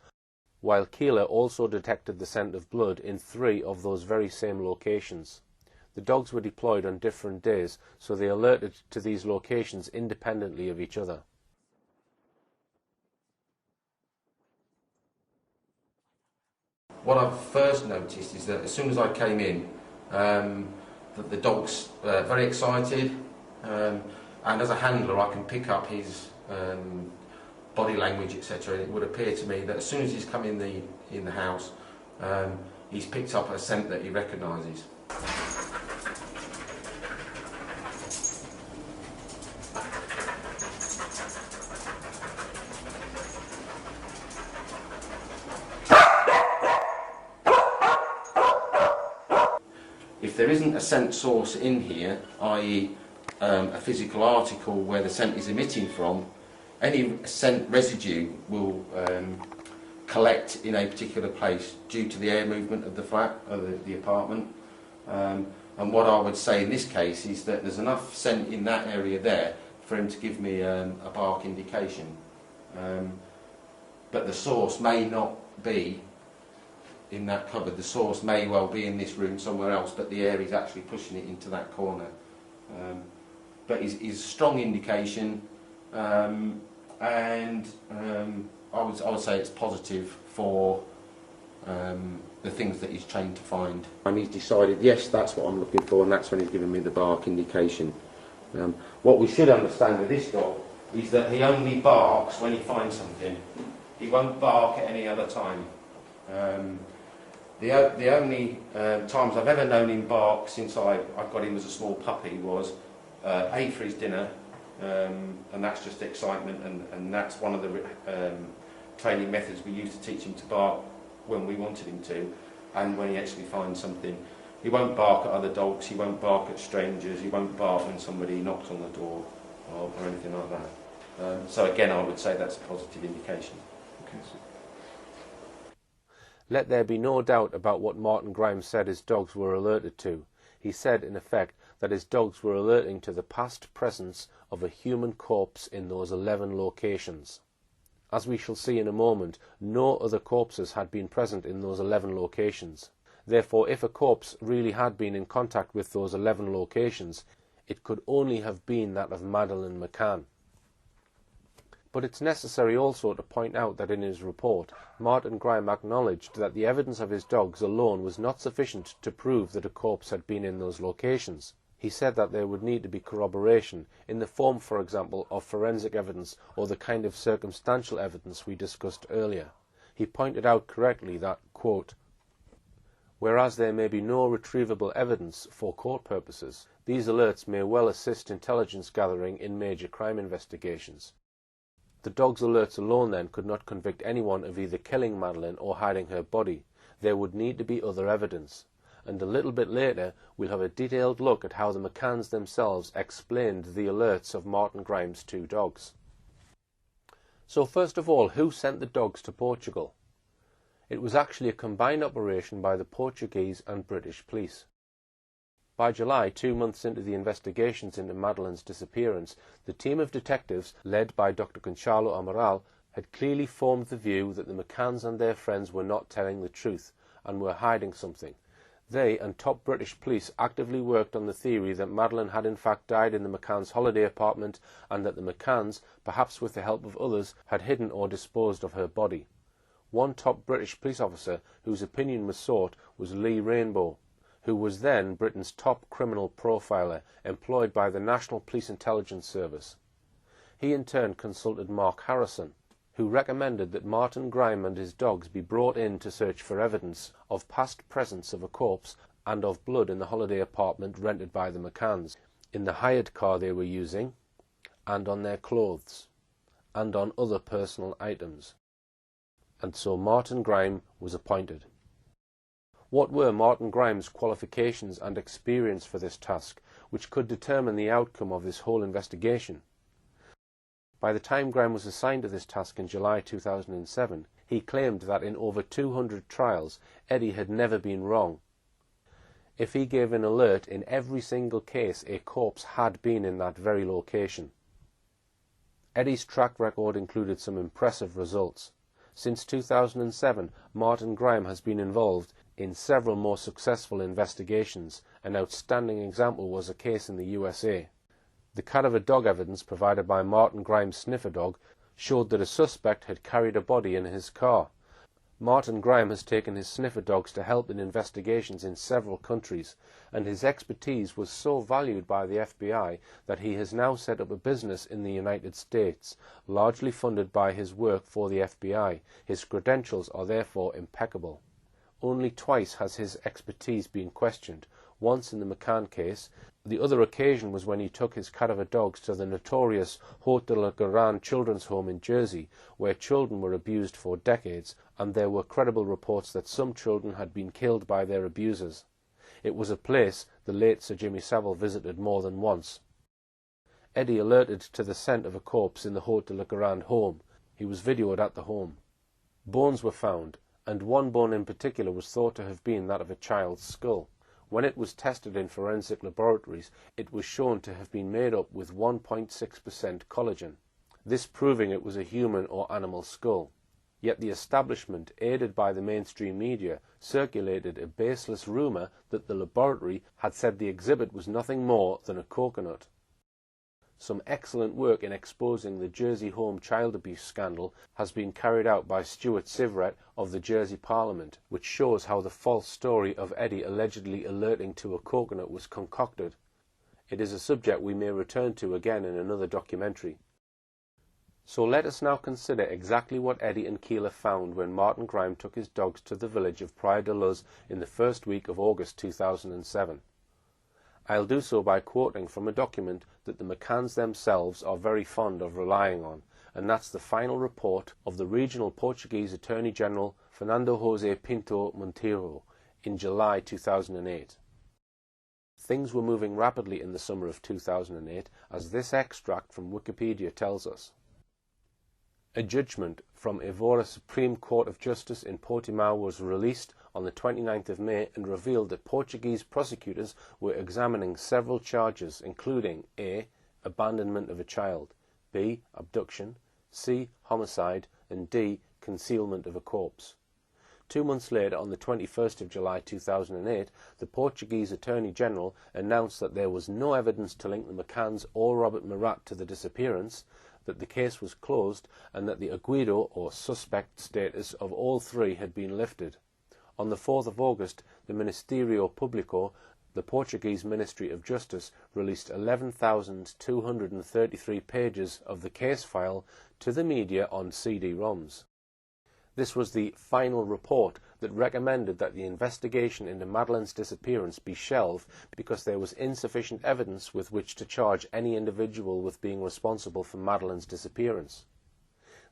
while Keeler also detected the scent of blood in 3 of those very same locations. The dogs were deployed on different days, so they alerted to these locations independently of each other. What I've first noticed is that as soon as I came in, that the dog's very excited, and as a handler I can pick up his body language, etc. It would appear to me that as soon as he's come in the house, he's picked up a scent that he recognises. If there isn't a scent source in here, i.e. a physical article where the scent is emitting from, any scent residue will collect in a particular place due to the air movement of the flat, or the apartment. And what I would say in this case is that there's enough scent in that area there for him to give me a bark indication. But the source may not be in that cupboard. The source may well be in this room somewhere else, but the air is actually pushing it into that corner. But is a strong indication, and I would say it's positive for the things that he's trained to find. And he's decided, yes, that's what I'm looking for, and that's when he's given me the bark indication. What we should understand with this dog is that he only barks when he finds something. He won't bark at any other time. The only times I've ever known him bark since I've got him as a small puppy was A, for his dinner, and that's just excitement, and that's one of the training methods we used to teach him to bark when we wanted him to, and when he actually finds something. He won't bark at other dogs, he won't bark at strangers, he won't bark when somebody knocks on the door or anything like that. So again, I would say that's a positive indication. Okay. Let there be no doubt about what Martin Grimes said his dogs were alerted to. He said, in effect, that his dogs were alerting to the past presence of a human corpse in those 11 locations. As we shall see in a moment, no other corpses had been present in those 11 locations. Therefore, if a corpse really had been in contact with those 11 locations, it could only have been that of Madeline McCann. But it's necessary also to point out that in his report, Martin Grime acknowledged that the evidence of his dogs alone was not sufficient to prove that a corpse had been in those locations. He said that there would need to be corroboration, in the form, for example, of forensic evidence or the kind of circumstantial evidence we discussed earlier. He pointed out correctly that, quote, "Whereas there may be no retrievable evidence for court purposes, these alerts may well assist intelligence gathering in major crime investigations. The dog's alerts alone then could not convict anyone of either killing Madeline or hiding her body. There would need to be other evidence." And a little bit later we'll have a detailed look at how the McCanns themselves explained the alerts of Martin Grime's 2 dogs. So first of all, who sent the dogs to Portugal? It was actually a combined operation by the Portuguese and British police. By July, 2 months into the investigations into Madeline's disappearance, the team of detectives, led by Dr. Gonçalo Amaral, had clearly formed the view that the McCanns and their friends were not telling the truth and were hiding something. They and top British police actively worked on the theory that Madeline had in fact died in the McCanns' holiday apartment, and that the McCanns, perhaps with the help of others, had hidden or disposed of her body. One top British police officer whose opinion was sought was Lee Rainbow, who was then Britain's top criminal profiler, employed by the National Police Intelligence Service. He in turn consulted Mark Harrison, who recommended that Martin Grime and his dogs be brought in to search for evidence of past presence of a corpse and of blood in the holiday apartment rented by the McCanns, in the hired car they were using, and on their clothes, and on other personal items. And so Martin Grime was appointed. What were Martin Grime's qualifications and experience for this task, which could determine the outcome of this whole investigation? By the time Grime was assigned to this task in July 2007, He claimed that in over 200 trials, Eddie had never been wrong. If he gave an alert in every single case, a corpse had been in that very location. Eddie's track record included some impressive results. Since 2007, Martin Grime has been involved in several more successful investigations. An outstanding example was a case in the USA. The cadaver dog evidence provided by Martin Grime's sniffer dog showed that a suspect had carried a body in his car. Martin Grime has taken his sniffer dogs to help in investigations in several countries, and his expertise was so valued by the FBI that he has now set up a business in the United States, largely funded by his work for the FBI. His credentials are therefore impeccable. Only twice has his expertise been questioned, once in the McCann case. The other occasion was when he took his cadaver dogs to the notorious Haute de la Garenne children's home in Jersey, where children were abused for decades, and there were credible reports that some children had been killed by their abusers. It was a place the late Sir Jimmy Savile visited more than once. Eddie alerted to the scent of a corpse in the Haute de la Garenne home. He was videoed at the home. Bones were found, and one bone in particular was thought to have been that of a child's skull. When it was tested in forensic laboratories, it was shown to have been made up with 1.6% collagen, this proving it was a human or animal skull. Yet the establishment, aided by the mainstream media, circulated a baseless rumour that the laboratory had said the exhibit was nothing more than a coconut. Some excellent work in exposing the Jersey home child abuse scandal has been carried out by Stuart Sivret of the Jersey Parliament, which shows how the false story of Eddie allegedly alerting to a coconut was concocted. It is a subject we may return to again in another documentary. So let us now consider exactly what Eddie and Keeler found when Martin Grime took his dogs to the village of Praia de Luz in the first week of August 2007. I'll do so by quoting from a document that the McCanns themselves are very fond of relying on, and that's the final report of the regional Portuguese Attorney General Fernando José Pinto Monteiro in July 2008. Things were moving rapidly in the summer of 2008, as this extract from Wikipedia tells us. A judgment from Evora Supreme Court of Justice in Portimao was released on the 29th of May and revealed that Portuguese prosecutors were examining several charges, including A. Abandonment of a child, B. Abduction, C. Homicide, and D. Concealment of a corpse. 2 months later, on the 21st of July 2008, the Portuguese Attorney General announced that there was no evidence to link the McCanns or Robert Murat to the disappearance, that the case was closed, and that the aguido or suspect status of all three had been lifted. On the 4th of August, the Ministerio Público, the Portuguese Ministry of Justice, released 11,233 pages of the case file to the media on CD-ROMs. This was the final report that recommended that the investigation into Madeline's disappearance be shelved because there was insufficient evidence with which to charge any individual with being responsible for Madeline's disappearance.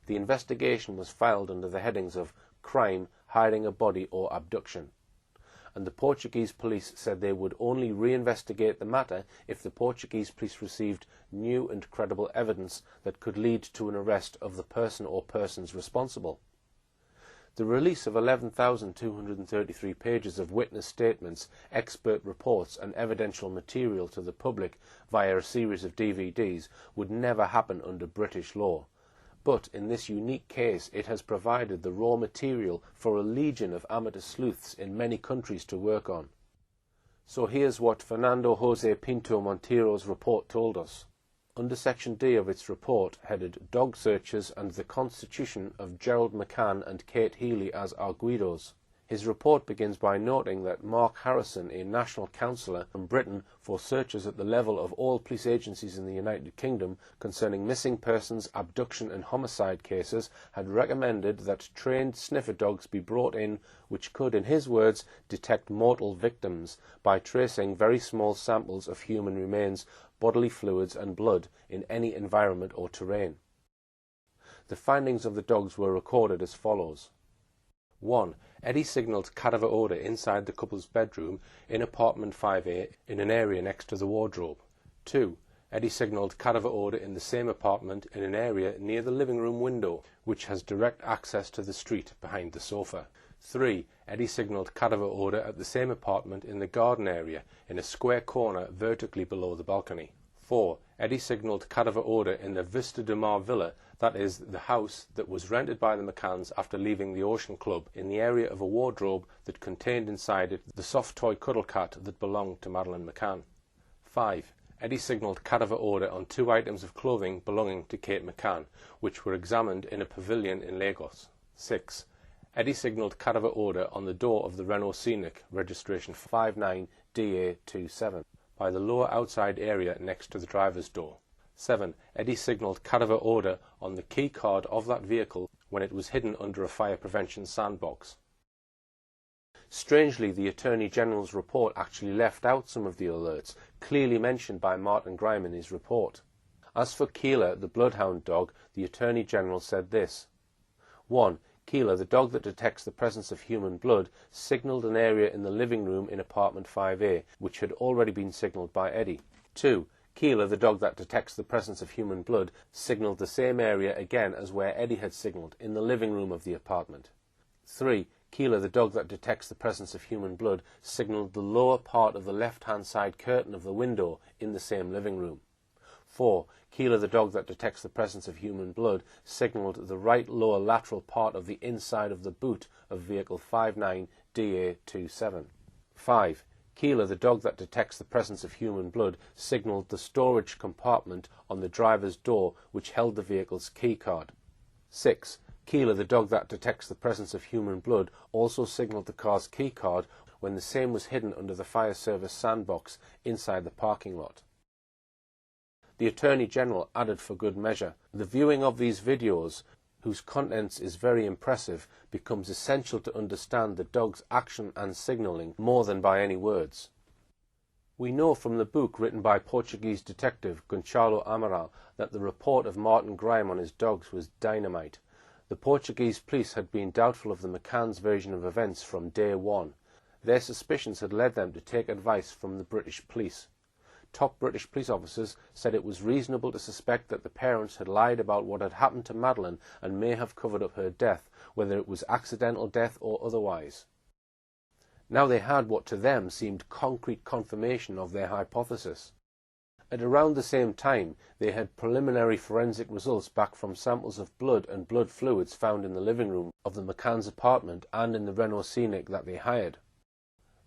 The investigation was filed under the headings of crime, hiding a body, or abduction, and the Portuguese police said they would only reinvestigate the matter if the Portuguese police received new and credible evidence that could lead to an arrest of the person or persons responsible. The release of 11,233 pages of witness statements, expert reports and evidential material to the public via a series of DVDs would never happen under British law. But in this unique case, it has provided the raw material for a legion of amateur sleuths in many countries to work on. So here's what Fernando José Pinto Monteiro's report told us. Under Section D of its report, headed Dog Searches and the Constitution of Gerald McCann and Kate Healy as Arguidos, his report begins by noting that Mark Harrison, a national councillor from Britain for searches at the level of all police agencies in the United Kingdom concerning missing persons, abduction and homicide cases, had recommended that trained sniffer dogs be brought in which could, in his words, detect mortal victims by tracing very small samples of human remains, bodily fluids and blood in any environment or terrain. The findings of the dogs were recorded as follows. 1. Eddie signalled cadaver odour inside the couple's bedroom in apartment 5A in an area next to the wardrobe. 2. Eddie signalled cadaver odour in the same apartment in an area near the living room window, which has direct access to the street behind the sofa. 3. Eddie signalled cadaver odour at the same apartment in the garden area, in a square corner vertically below the balcony. 4. Eddie signalled cadaver odour in the Vista de Mar villa, that is, the house that was rented by the McCanns after leaving the Ocean Club, in the area of a wardrobe that contained inside it the soft toy cuddle cat that belonged to Madeline McCann. 5. Eddie signalled cadaver odour on 2 items of clothing belonging to Kate McCann, which were examined in a pavilion in Lagos. 6. Eddie signalled cadaver odour on the door of the Renault Scenic, registration 59DA27, by the lower outside area next to the driver's door. 7. Eddie signalled cadaver odour on the key card of that vehicle when it was hidden under a fire prevention sandbox. Strangely, the Attorney General's report actually left out some of the alerts clearly mentioned by Martin Grime in his report. As for Keeler, the bloodhound dog, the Attorney General said this. 1. Keeler, the dog that detects the presence of human blood, signalled an area in the living room in apartment 5A, which had already been signalled by Eddie. 2. Keeler, the dog that detects the presence of human blood, signalled the same area again as where Eddie had signalled, in the living room of the apartment. 3. Keeler, the dog that detects the presence of human blood, signalled the lower part of the left-hand side curtain of the window in the same living room. 4. Keeler, the dog that detects the presence of human blood, signalled the right lower lateral part of the inside of the boot of vehicle 59DA27. 5. Keeler, the dog that detects the presence of human blood, signalled the storage compartment on the driver's door which held the vehicle's key card. 6. Keeler, the dog that detects the presence of human blood, also signalled the car's key card when the same was hidden under the fire service sandbox inside the parking lot. The Attorney General added for good measure, the viewing of these videos, whose contents is very impressive, becomes essential to understand the dog's action and signalling more than by any words. We know from the book written by Portuguese detective Gonçalo Amaral that the report of Martin Grime on his dogs was dynamite. The Portuguese police had been doubtful of the McCann's version of events from day one. Their suspicions had led them to take advice from the British police. Top British police officers said it was reasonable to suspect that the parents had lied about what had happened to Madeline and may have covered up her death, whether it was accidental death or otherwise. Now they had what to them seemed concrete confirmation of their hypothesis. At around the same time, they had preliminary forensic results back from samples of blood and blood fluids found in the living room of the McCann's apartment and in the Renault Scenic that they hired.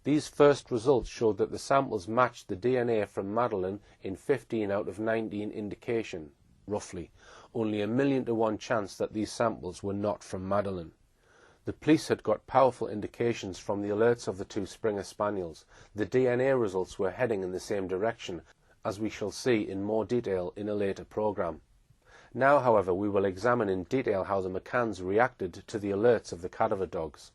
These first results showed that the samples matched the DNA from Madeline in 15 out of 19 indication, roughly, only a 1,000,000 to 1 chance that these samples were not from Madeline. The police had got powerful indications from the alerts of the 2 Springer Spaniels. The DNA results were heading in the same direction, as we shall see in more detail in a later programme. Now, however, we will examine in detail how the McCanns reacted to the alerts of the cadaver dogs.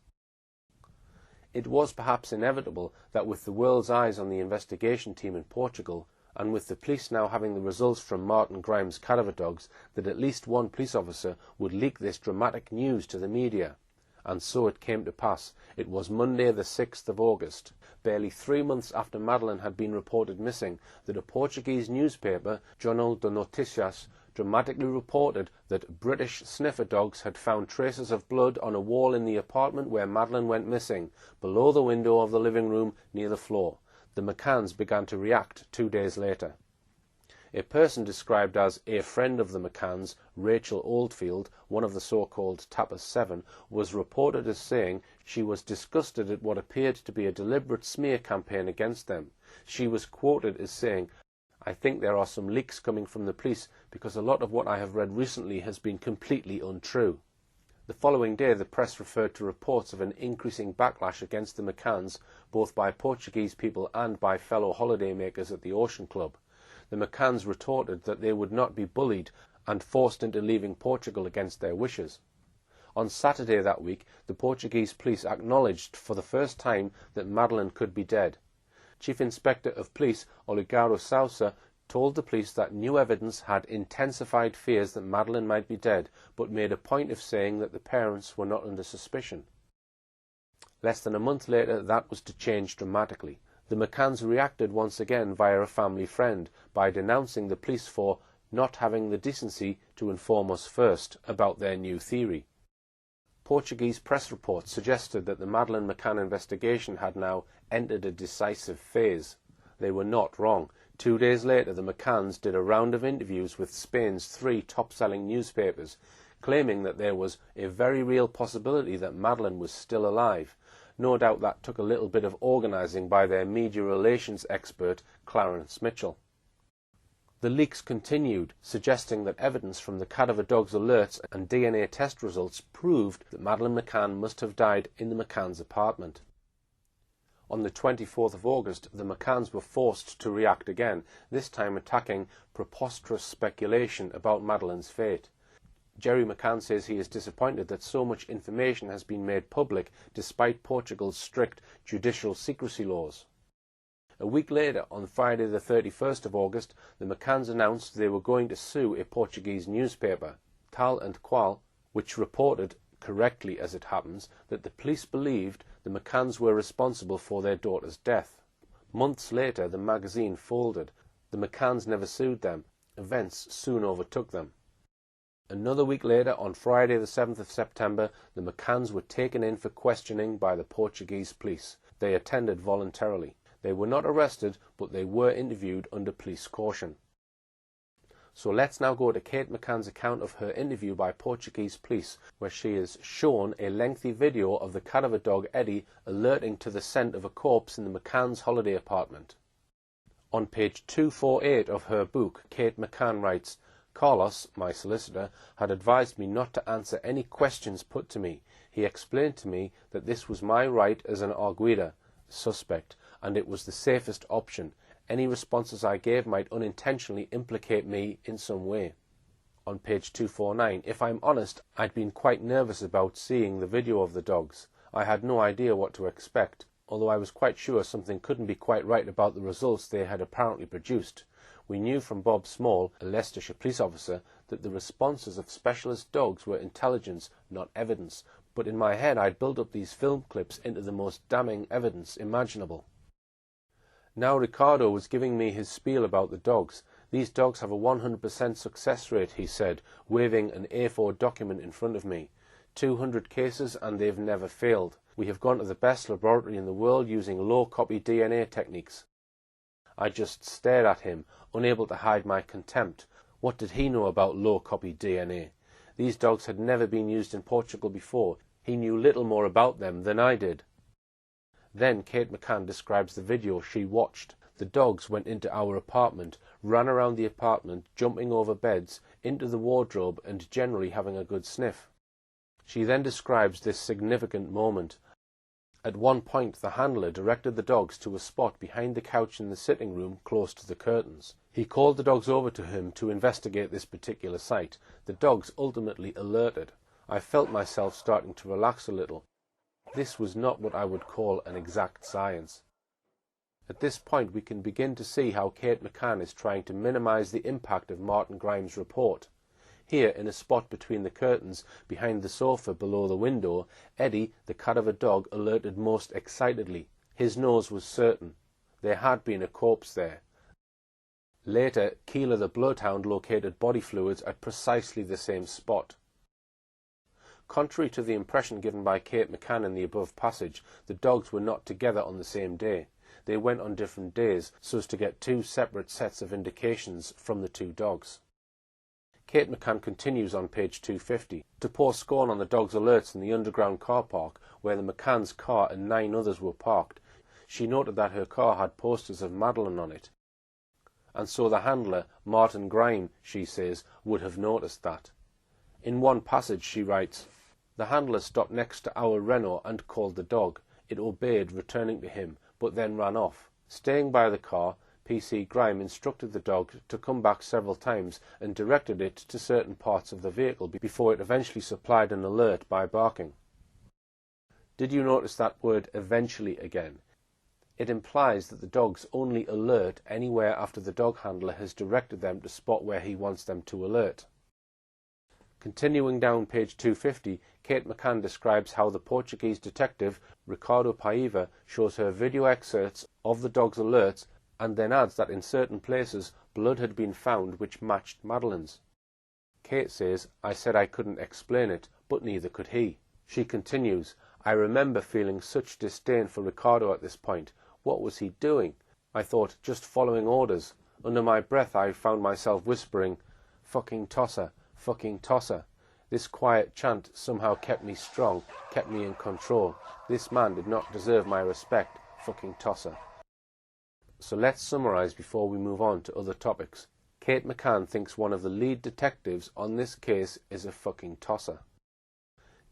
It was perhaps inevitable that with the world's eyes on the investigation team in Portugal, and with the police now having the results from Martin Grime's cadaver dogs, that at least one police officer would leak this dramatic news to the media. And so it came to pass. It was Monday the 6th of August, barely 3 months after Madeline had been reported missing, that a Portuguese newspaper, Jornal de Noticias, dramatically reported that British sniffer dogs had found traces of blood on a wall in the apartment where Madeline went missing, below the window of the living room near the floor. The McCanns began to react 2 days later. A person described as a friend of the McCanns, Rachel Oldfield, one of the so-called Tapas 7, was reported as saying she was disgusted at what appeared to be a deliberate smear campaign against them. She was quoted as saying, "I think there are some leaks coming from the police because a lot of what I have read recently has been completely untrue." The following day the press referred to reports of an increasing backlash against the McCanns, both by Portuguese people and by fellow holidaymakers at the Ocean Club. The McCanns retorted that they would not be bullied and forced into leaving Portugal against their wishes. On Saturday that week, the Portuguese police acknowledged for the first time that Madeline could be dead. Chief Inspector of Police Olegário Sousa told the police that new evidence had intensified fears that Madeline might be dead, but made a point of saying that the parents were not under suspicion. Less than a month later, that was to change dramatically. The McCanns reacted once again via a family friend by denouncing the police for not having the decency to inform us first about their new theory. Portuguese press reports suggested that the Madeline McCann investigation had now entered a decisive phase. They were not wrong. 2 days later, the McCanns did a round of interviews with Spain's 3 top-selling newspapers, claiming that there was a very real possibility that Madeline was still alive. No doubt that took a little bit of organising by their media relations expert, Clarence Mitchell. The leaks continued, suggesting that evidence from the cadaver dog's alerts and DNA test results proved that Madeline McCann must have died in the McCann's apartment. On the 24th of August, the McCanns were forced to react again, this time attacking preposterous speculation about Madeline's fate. Jerry McCann says he is disappointed that so much information has been made public despite Portugal's strict judicial secrecy laws. A week later, on Friday the 31st of August, the McCanns announced they were going to sue a Portuguese newspaper, Tal and Qual, which reported, correctly as it happens, that the police believed the McCanns were responsible for their daughter's death. Months later, the magazine folded. The McCanns never sued them. Events soon overtook them. Another week later, on Friday the 7th of September, the McCanns were taken in for questioning by the Portuguese police. They attended voluntarily. They were not arrested, but they were interviewed under police caution. So let's now go to Kate McCann's account of her interview by Portuguese police, where she is shown a lengthy video of the cadaver dog Eddie alerting to the scent of a corpse in the McCann's holiday apartment. On page 248 of her book, Kate McCann writes, "Carlos, my solicitor, had advised me not to answer any questions put to me. He explained to me that this was my right as an arguida suspect, and it was the safest option. Any responses I gave might unintentionally implicate me in some way." On page 249, "If I'm honest, I'd been quite nervous about seeing the video of the dogs. I had no idea what to expect, although I was quite sure something couldn't be quite right about the results they had apparently produced. We knew from Bob Small, a Leicestershire police officer, that the responses of specialist dogs were intelligence, not evidence, but in my head I'd built up these film clips into the most damning evidence imaginable." Now Ricardo was giving me his spiel about the dogs. "These dogs have a 100% success rate," he said, waving an A4 document in front of me. 200 cases and they've never failed. We have gone to the best laboratory in the world using low-copy DNA techniques." I just stared at him, unable to hide my contempt. What did he know about low-copy DNA? These dogs had never been used in Portugal before. He knew little more about them than I did. Then Kate McCann describes the video she watched. The dogs went into our apartment, ran around the apartment, jumping over beds, into the wardrobe, and generally having a good sniff. She then describes this significant moment. At one point, the handler directed the dogs to a spot behind the couch in the sitting room close to the curtains. He called the dogs over to him to investigate this particular site. The dogs ultimately alerted. I felt myself starting to relax a little. This was not what I would call an exact science. At this point we can begin to see how Kate McCann is trying to minimize the impact of Martin Grimes' report. Here, in a spot between the curtains, behind the sofa below the window, Eddie, the cadaver dog, alerted most excitedly. His nose was certain. There had been a corpse there. Later, Keeler the bloodhound located body fluids at precisely the same spot. Contrary to the impression given by Kate McCann in the above passage, the dogs were not together on the same day. They went on different days, so as to get 2 separate sets of indications from the 2 dogs. Kate McCann continues on page 250, to pour scorn on the dogs' alerts in the underground car park, where the McCann's car and 9 others were parked. She noted that her car had posters of Madeline on it. And so the handler, Martin Grime, she says, would have noticed that. In one passage she writes, "The handler stopped next to our Renault and called the dog. It obeyed, returning to him, but then ran off. Staying by the car, P.C. Grime instructed the dog to come back several times and directed it to certain parts of the vehicle before it eventually supplied an alert by barking." Did you notice that word "eventually" again? It implies that the dogs only alert anywhere after the dog handler has directed them to spot where he wants them to alert. Continuing down page 250, Kate McCann describes how the Portuguese detective Ricardo Paiva shows her video excerpts of the dog's alerts and then adds that in certain places blood had been found which matched Madeline's. Kate says, "I said I couldn't explain it, but neither could he." She continues, "I remember feeling such disdain for Ricardo at this point. What was he doing? I thought, just following orders. Under my breath I found myself whispering, 'Fucking tosser, fucking tosser.' This quiet chant somehow kept me strong, kept me in control. This man did not deserve my respect, fucking tosser." So let's summarize before we move on to other topics. Kate McCann thinks one of the lead detectives on this case is a fucking tosser.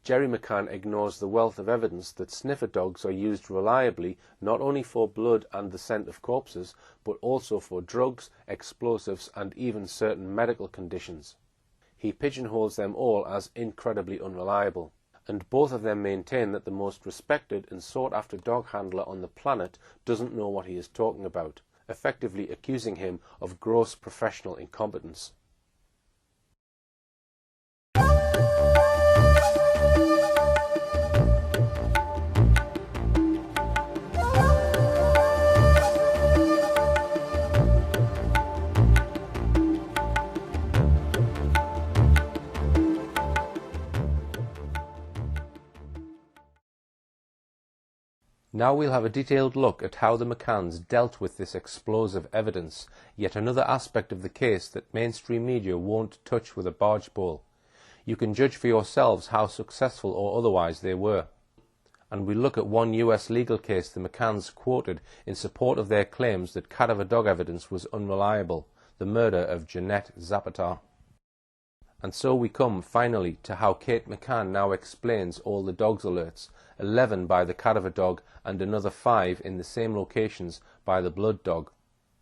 Jerry McCann ignores the wealth of evidence that sniffer dogs are used reliably not only for blood and the scent of corpses, but also for drugs, explosives, and even certain medical conditions. He pigeonholes them all as incredibly unreliable, and both of them maintain that the most respected and sought-after dog handler on the planet doesn't know what he is talking about, effectively accusing him of gross professional incompetence. Now we'll have a detailed look at how the McCanns dealt with this explosive evidence, yet another aspect of the case that mainstream media won't touch with a barge pole. You can judge for yourselves how successful or otherwise they were. And we'll look at one US legal case the McCanns quoted in support of their claims that cadaver dog evidence was unreliable, the murder of Jeanette Zapata. And so we come, finally, to how Kate McCann now explains all the dogs alerts, 11 by the cadaver dog and another 5 in the same locations by the blood dog.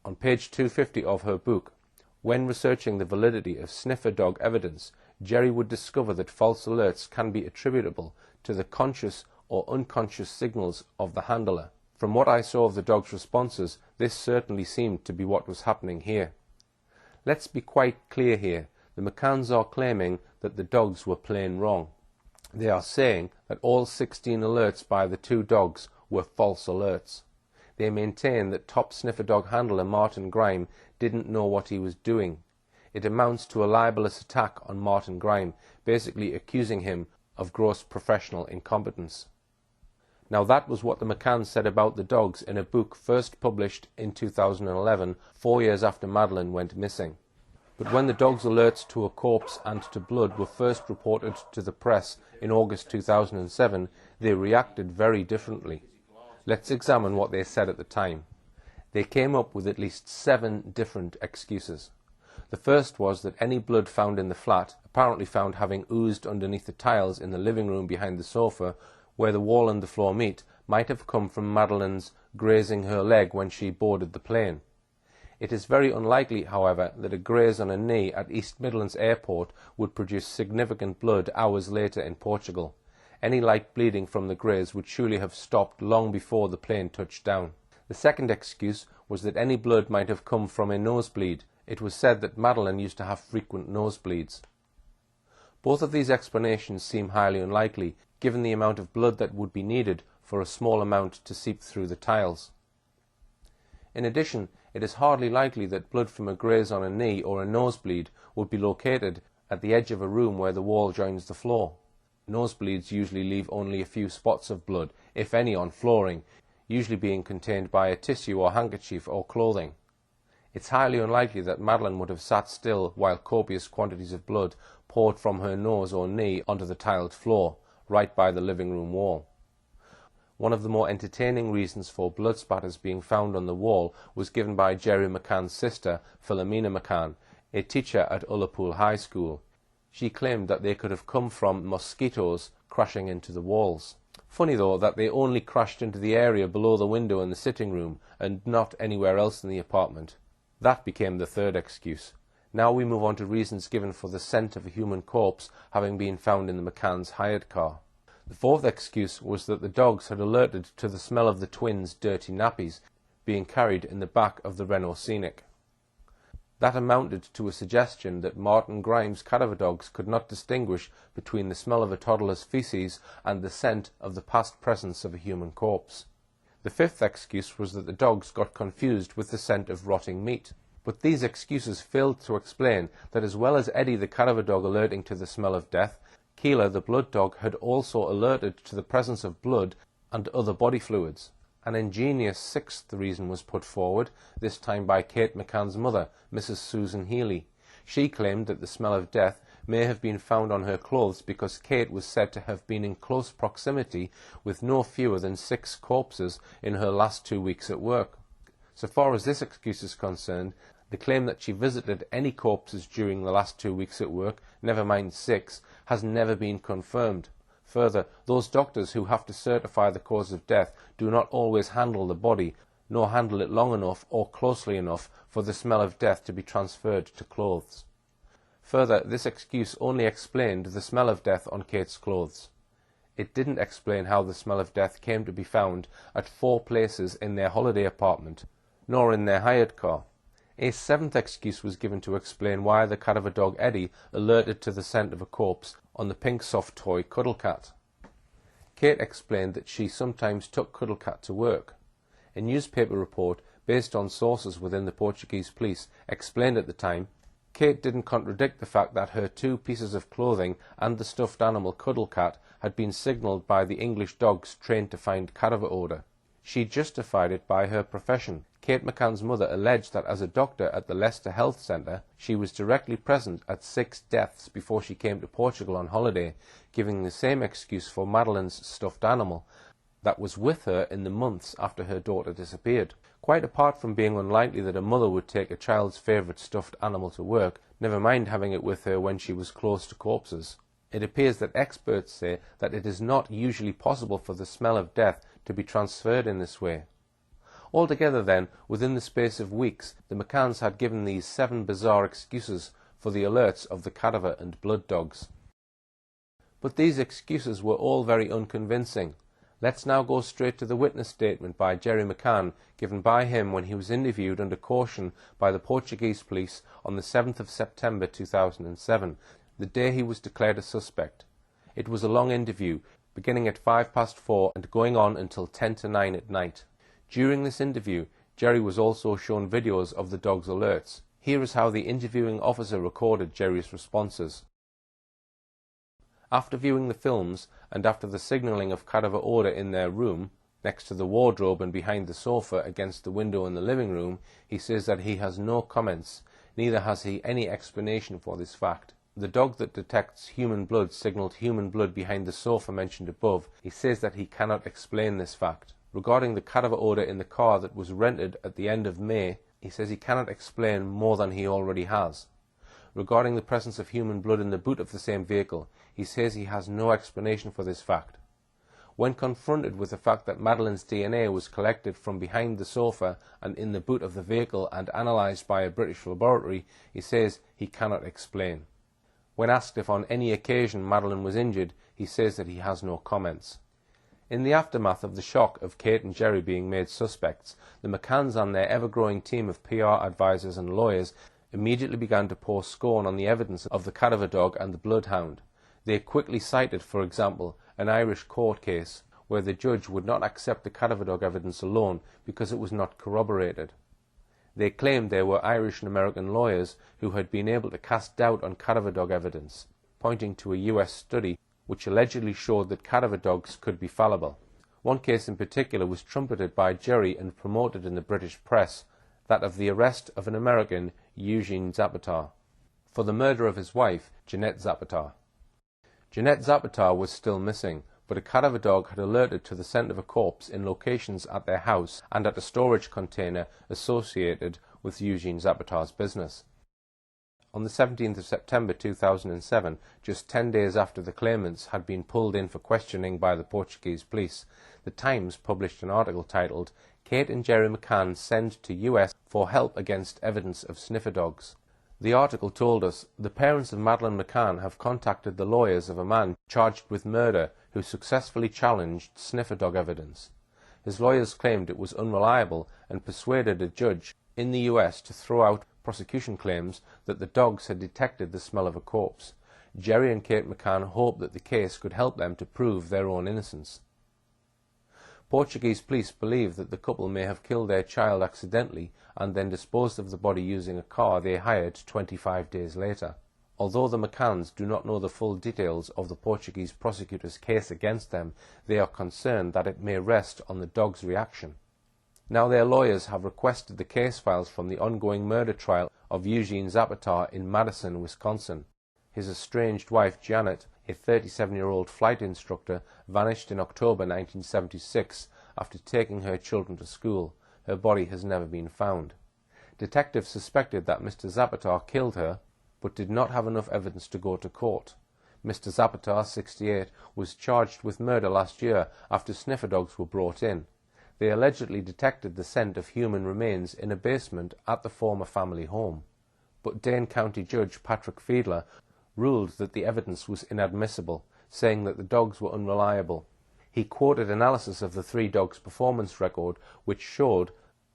On page 250 of her book, when researching the validity of sniffer dog evidence, Jerry would discover that false alerts can be attributable to the conscious or unconscious signals of the handler. From what I saw of the dog's responses, this certainly seemed to be what was happening here. Let's be quite clear here. The McCanns are claiming that the dogs were plain wrong. They are saying that all 16 alerts by the 2 dogs were false alerts. They maintain that top sniffer dog handler Martin Grime didn't know what he was doing. It amounts to a libelous attack on Martin Grime, basically accusing him of gross professional incompetence. Now that was what the McCanns said about the dogs in a book first published in 2011, 4 years after Madeline went missing. But when the dog's alerts to a corpse and to blood were first reported to the press in August 2007, they reacted very differently. Let's examine what they said at the time. They came up with at least 7 different excuses. The first was that any blood found in the flat, apparently found having oozed underneath the tiles in the living room behind the sofa, where the wall and the floor meet, might have come from Madeline's grazing her leg when she boarded the plane. It is very unlikely, however, that a graze on a knee at East Midlands Airport would produce significant blood hours later in Portugal. Any light bleeding from the graze would surely have stopped long before the plane touched down. The second excuse was that any blood might have come from a nosebleed. It was said that Madeline used to have frequent nosebleeds. Both of these explanations seem highly unlikely, given the amount of blood that would be needed for a small amount to seep through the tiles. In addition, it is hardly likely that blood from a graze on a knee or a nosebleed would be located at the edge of a room where the wall joins the floor. Nosebleeds usually leave only a few spots of blood, if any, on flooring, usually being contained by a tissue or handkerchief or clothing. It's highly unlikely that Madeline would have sat still while copious quantities of blood poured from her nose or knee onto the tiled floor, right by the living room wall. One of the more entertaining reasons for blood spatters being found on the wall was given by Jerry McCann's sister, Philomena McCann, a teacher at Ullapool High School. She claimed that they could have come from mosquitoes crashing into the walls. Funny though that they only crashed into the area below the window in the sitting room and not anywhere else in the apartment. That became the third excuse. Now we move on to reasons given for the scent of a human corpse having been found in the McCann's hired car. The fourth excuse was that the dogs had alerted to the smell of the twins' dirty nappies being carried in the back of the Renault Scenic. That amounted to a suggestion that Martin Grimes' cadaver dogs could not distinguish between the smell of a toddler's feces and the scent of the past presence of a human corpse. The fifth excuse was that the dogs got confused with the scent of rotting meat. But these excuses failed to explain that as well as Eddie the cadaver dog alerting to the smell of death, Keela the blood dog had also alerted to the presence of blood and other body fluids. An ingenious sixth reason was put forward, this time by Kate McCann's mother, Mrs. Susan Healy. She claimed that the smell of death may have been found on her clothes because Kate was said to have been in close proximity with no fewer than 6 corpses in her last 2 weeks at work. So far as this excuse is concerned, the claim that she visited any corpses during the last 2 weeks at work, never mind 6, has never been confirmed. Further, those doctors who have to certify the cause of death do not always handle the body, nor handle it long enough or closely enough for the smell of death to be transferred to clothes. Further, this excuse only explained the smell of death on Kate's clothes. It didn't explain how the smell of death came to be found at 4 places in their holiday apartment, nor in their hired car. A 7th excuse was given to explain why the cadaver dog Eddie alerted to the scent of a corpse on the pink soft toy Cuddle Cat. Kate explained that she sometimes took Cuddle Cat to work. A newspaper report, based on sources within the Portuguese police, explained at the time, Kate didn't contradict the fact that her 2 pieces of clothing and the stuffed animal Cuddle Cat had been signalled by the English dogs trained to find cadaver odour. She justified it by her profession. Kate McCann's mother alleged that as a doctor at the Leicester Health Centre, she was directly present at 6 deaths before she came to Portugal on holiday, giving the same excuse for Madeline's stuffed animal that was with her in the months after her daughter disappeared. Quite apart from being unlikely that a mother would take a child's favourite stuffed animal to work, never mind having it with her when she was close to corpses, it appears that experts say that it is not usually possible for the smell of death to be transferred in this way. Altogether then, within the space of weeks, the McCanns had given these 7 bizarre excuses for the alerts of the cadaver and blood dogs. But these excuses were all very unconvincing. Let's now go straight to the witness statement by Jerry McCann, given by him when he was interviewed under caution by the Portuguese police on the 7th of September 2007, the day he was declared a suspect. It was a long interview, beginning at 4:05 and going on until 10 to 9 at night. During this interview, Jerry was also shown videos of the dog's alerts. Here is how the interviewing officer recorded Jerry's responses. After viewing the films, and after the signalling of cadaver odour in their room, next to the wardrobe and behind the sofa against the window in the living room, he says that he has no comments, neither has he any explanation for this fact. The dog that detects human blood signalled human blood behind the sofa mentioned above. He says that he cannot explain this fact. Regarding the cadaver odour in the car that was rented at the end of May, he says he cannot explain more than he already has. Regarding the presence of human blood in the boot of the same vehicle, he says he has no explanation for this fact. When confronted with the fact that Madeline's DNA was collected from behind the sofa and in the boot of the vehicle and analysed by a British laboratory, he says he cannot explain. When asked if on any occasion Madeline was injured, he says that he has no comments. In the aftermath of the shock of Kate and Jerry being made suspects, the McCanns and their ever-growing team of PR advisors and lawyers immediately began to pour scorn on the evidence of the cadaver dog and the bloodhound. They quickly cited, for example, an Irish court case where the judge would not accept the cadaver dog evidence alone because it was not corroborated. They claimed they were Irish and American lawyers who had been able to cast doubt on cadaver dog evidence, pointing to a US study which allegedly showed that cadaver dogs could be fallible. One case in particular was trumpeted by Jerry and promoted in the British press, that of the arrest of an American, Eugene Zapatar, for the murder of his wife, Jeanette Zapatar. Jeanette Zapatar was still missing, but a cadaver dog had alerted to the scent of a corpse in locations at their house and at a storage container associated with Eugene Zapatar's business. On the 17th of September 2007, just 10 days after the claimants had been pulled in for questioning by the Portuguese police, the Times published an article titled, "Kate and Jerry McCann Send to US for Help Against Evidence of Sniffer Dogs." The article told us, the parents of Madeline McCann have contacted the lawyers of a man charged with murder who successfully challenged sniffer dog evidence. His lawyers claimed it was unreliable and persuaded a judge in the US to throw out prosecution claims that the dogs had detected the smell of a corpse. Jerry and Kate McCann hoped that the case could help them to prove their own innocence. Portuguese police believe that the couple may have killed their child accidentally and then disposed of the body using a car they hired 25 days later. Although the McCanns do not know the full details of the Portuguese prosecutor's case against them, they are concerned that it may rest on the dog's reaction. Now their lawyers have requested the case files from the ongoing murder trial of Eugene Zapata in Madison, Wisconsin. His estranged wife Janet, a 37-year-old flight instructor, vanished in October 1976 after taking her children to school. Her body has never been found. Detectives suspected that Mr. Zapata killed her, but did not have enough evidence to go to court. Mr. Zapata, 68, was charged with murder last year after sniffer dogs were brought in. They allegedly detected the scent of human remains in a basement at the former family home. But Dane County Judge Patrick Fiedler ruled that the evidence was inadmissible, saying that the dogs were unreliable. He quoted analysis of the three dogs' performance record, which showed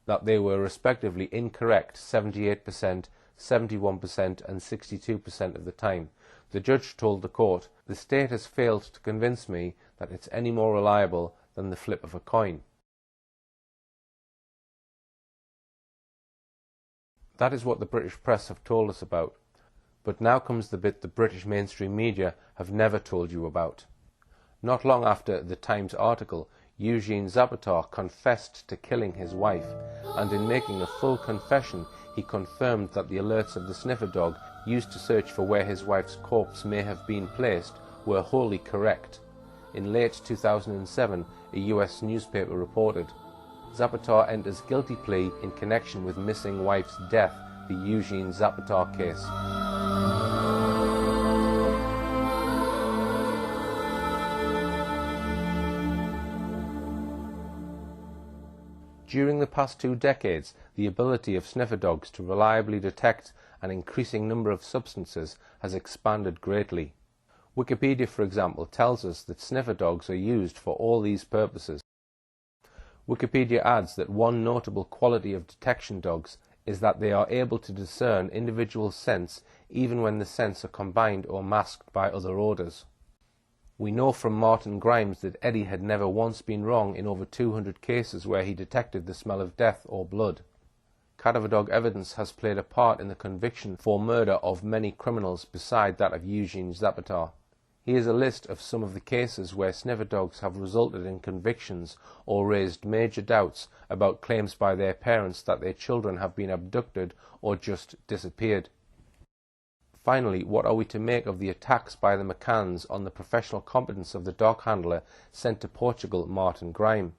that they were respectively incorrect 78%, 71% and 62% of the time. The judge told the court, "The state has failed to convince me that it's any more reliable than the flip of a coin." That is what the British press have told us about. But now comes the bit the British mainstream media have never told you about. Not long after the Times article, Eugene Zapata confessed to killing his wife, and in making a full confession, he confirmed that the alerts of the sniffer dog used to search for where his wife's corpse may have been placed were wholly correct. In late 2007, a US newspaper reported, "Zapata enters guilty plea in connection with missing wife's death, the Eugene Zapata case." During the past 2 decades, the ability of sniffer dogs to reliably detect an increasing number of substances has expanded greatly. Wikipedia, for example, tells us that sniffer dogs are used for all these purposes. Wikipedia adds that one notable quality of detection dogs is that they are able to discern individual scents even when the scents are combined or masked by other odours. We know from Martin Grimes that Eddie had never once been wrong in over 200 cases where he detected the smell of death or blood. Cadaver dog evidence has played a part in the conviction for murder of many criminals beside that of Eugene Zapata. Here's a list of some of the cases where sniffer dogs have resulted in convictions or raised major doubts about claims by their parents that their children have been abducted or just disappeared. Finally, what are we to make of the attacks by the McCanns on the professional competence of the dog handler sent to Portugal, Martin Grime?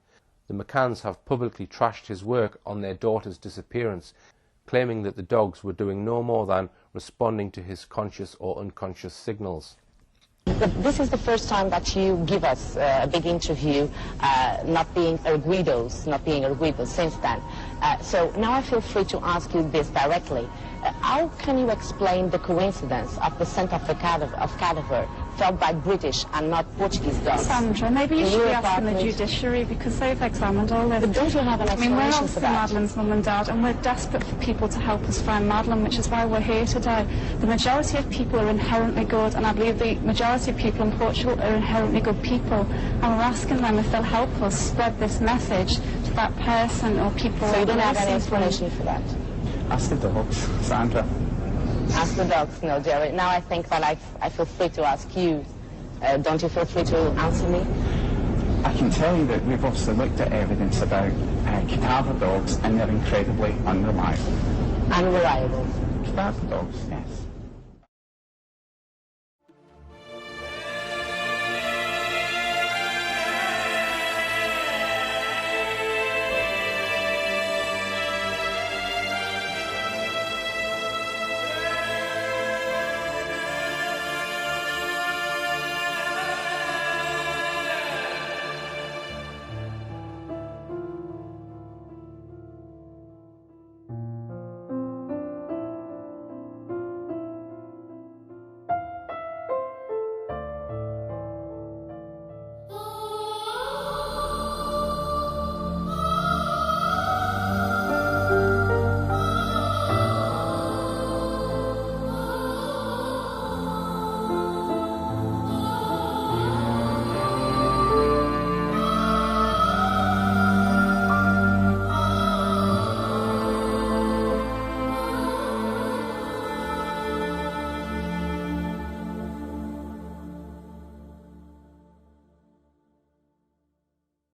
The McCanns have publicly trashed his work on their daughter's disappearance, claiming that the dogs were doing no more than responding to his conscious or unconscious signals. This is the first time that you give us a big interview, not being arguidos since then. So now I feel free to ask you this directly. How can you explain the coincidence of the scent of cadaver felt by British and not Portuguese dogs? Sandra, maybe you should be asking the judiciary because they've examined all this. But don't you have an explanation we're for obviously that? Madeline's mum and dad, and we're desperate for people to help us find Madeline, which is why we're here today. The majority of people are inherently good, and I believe the majority of people in Portugal are inherently good people, and we're asking them if they'll help us spread this message to that person or people. So you don't have any explanation for that? Ask the dogs, Sandra. Ask the dogs, no, Jerry. Now I think that I feel free to ask you. Don't you feel free to answer me? I can tell you that we've obviously looked at evidence about cadaver dogs and they're incredibly unreliable. Unreliable. Cadaver dogs, yes.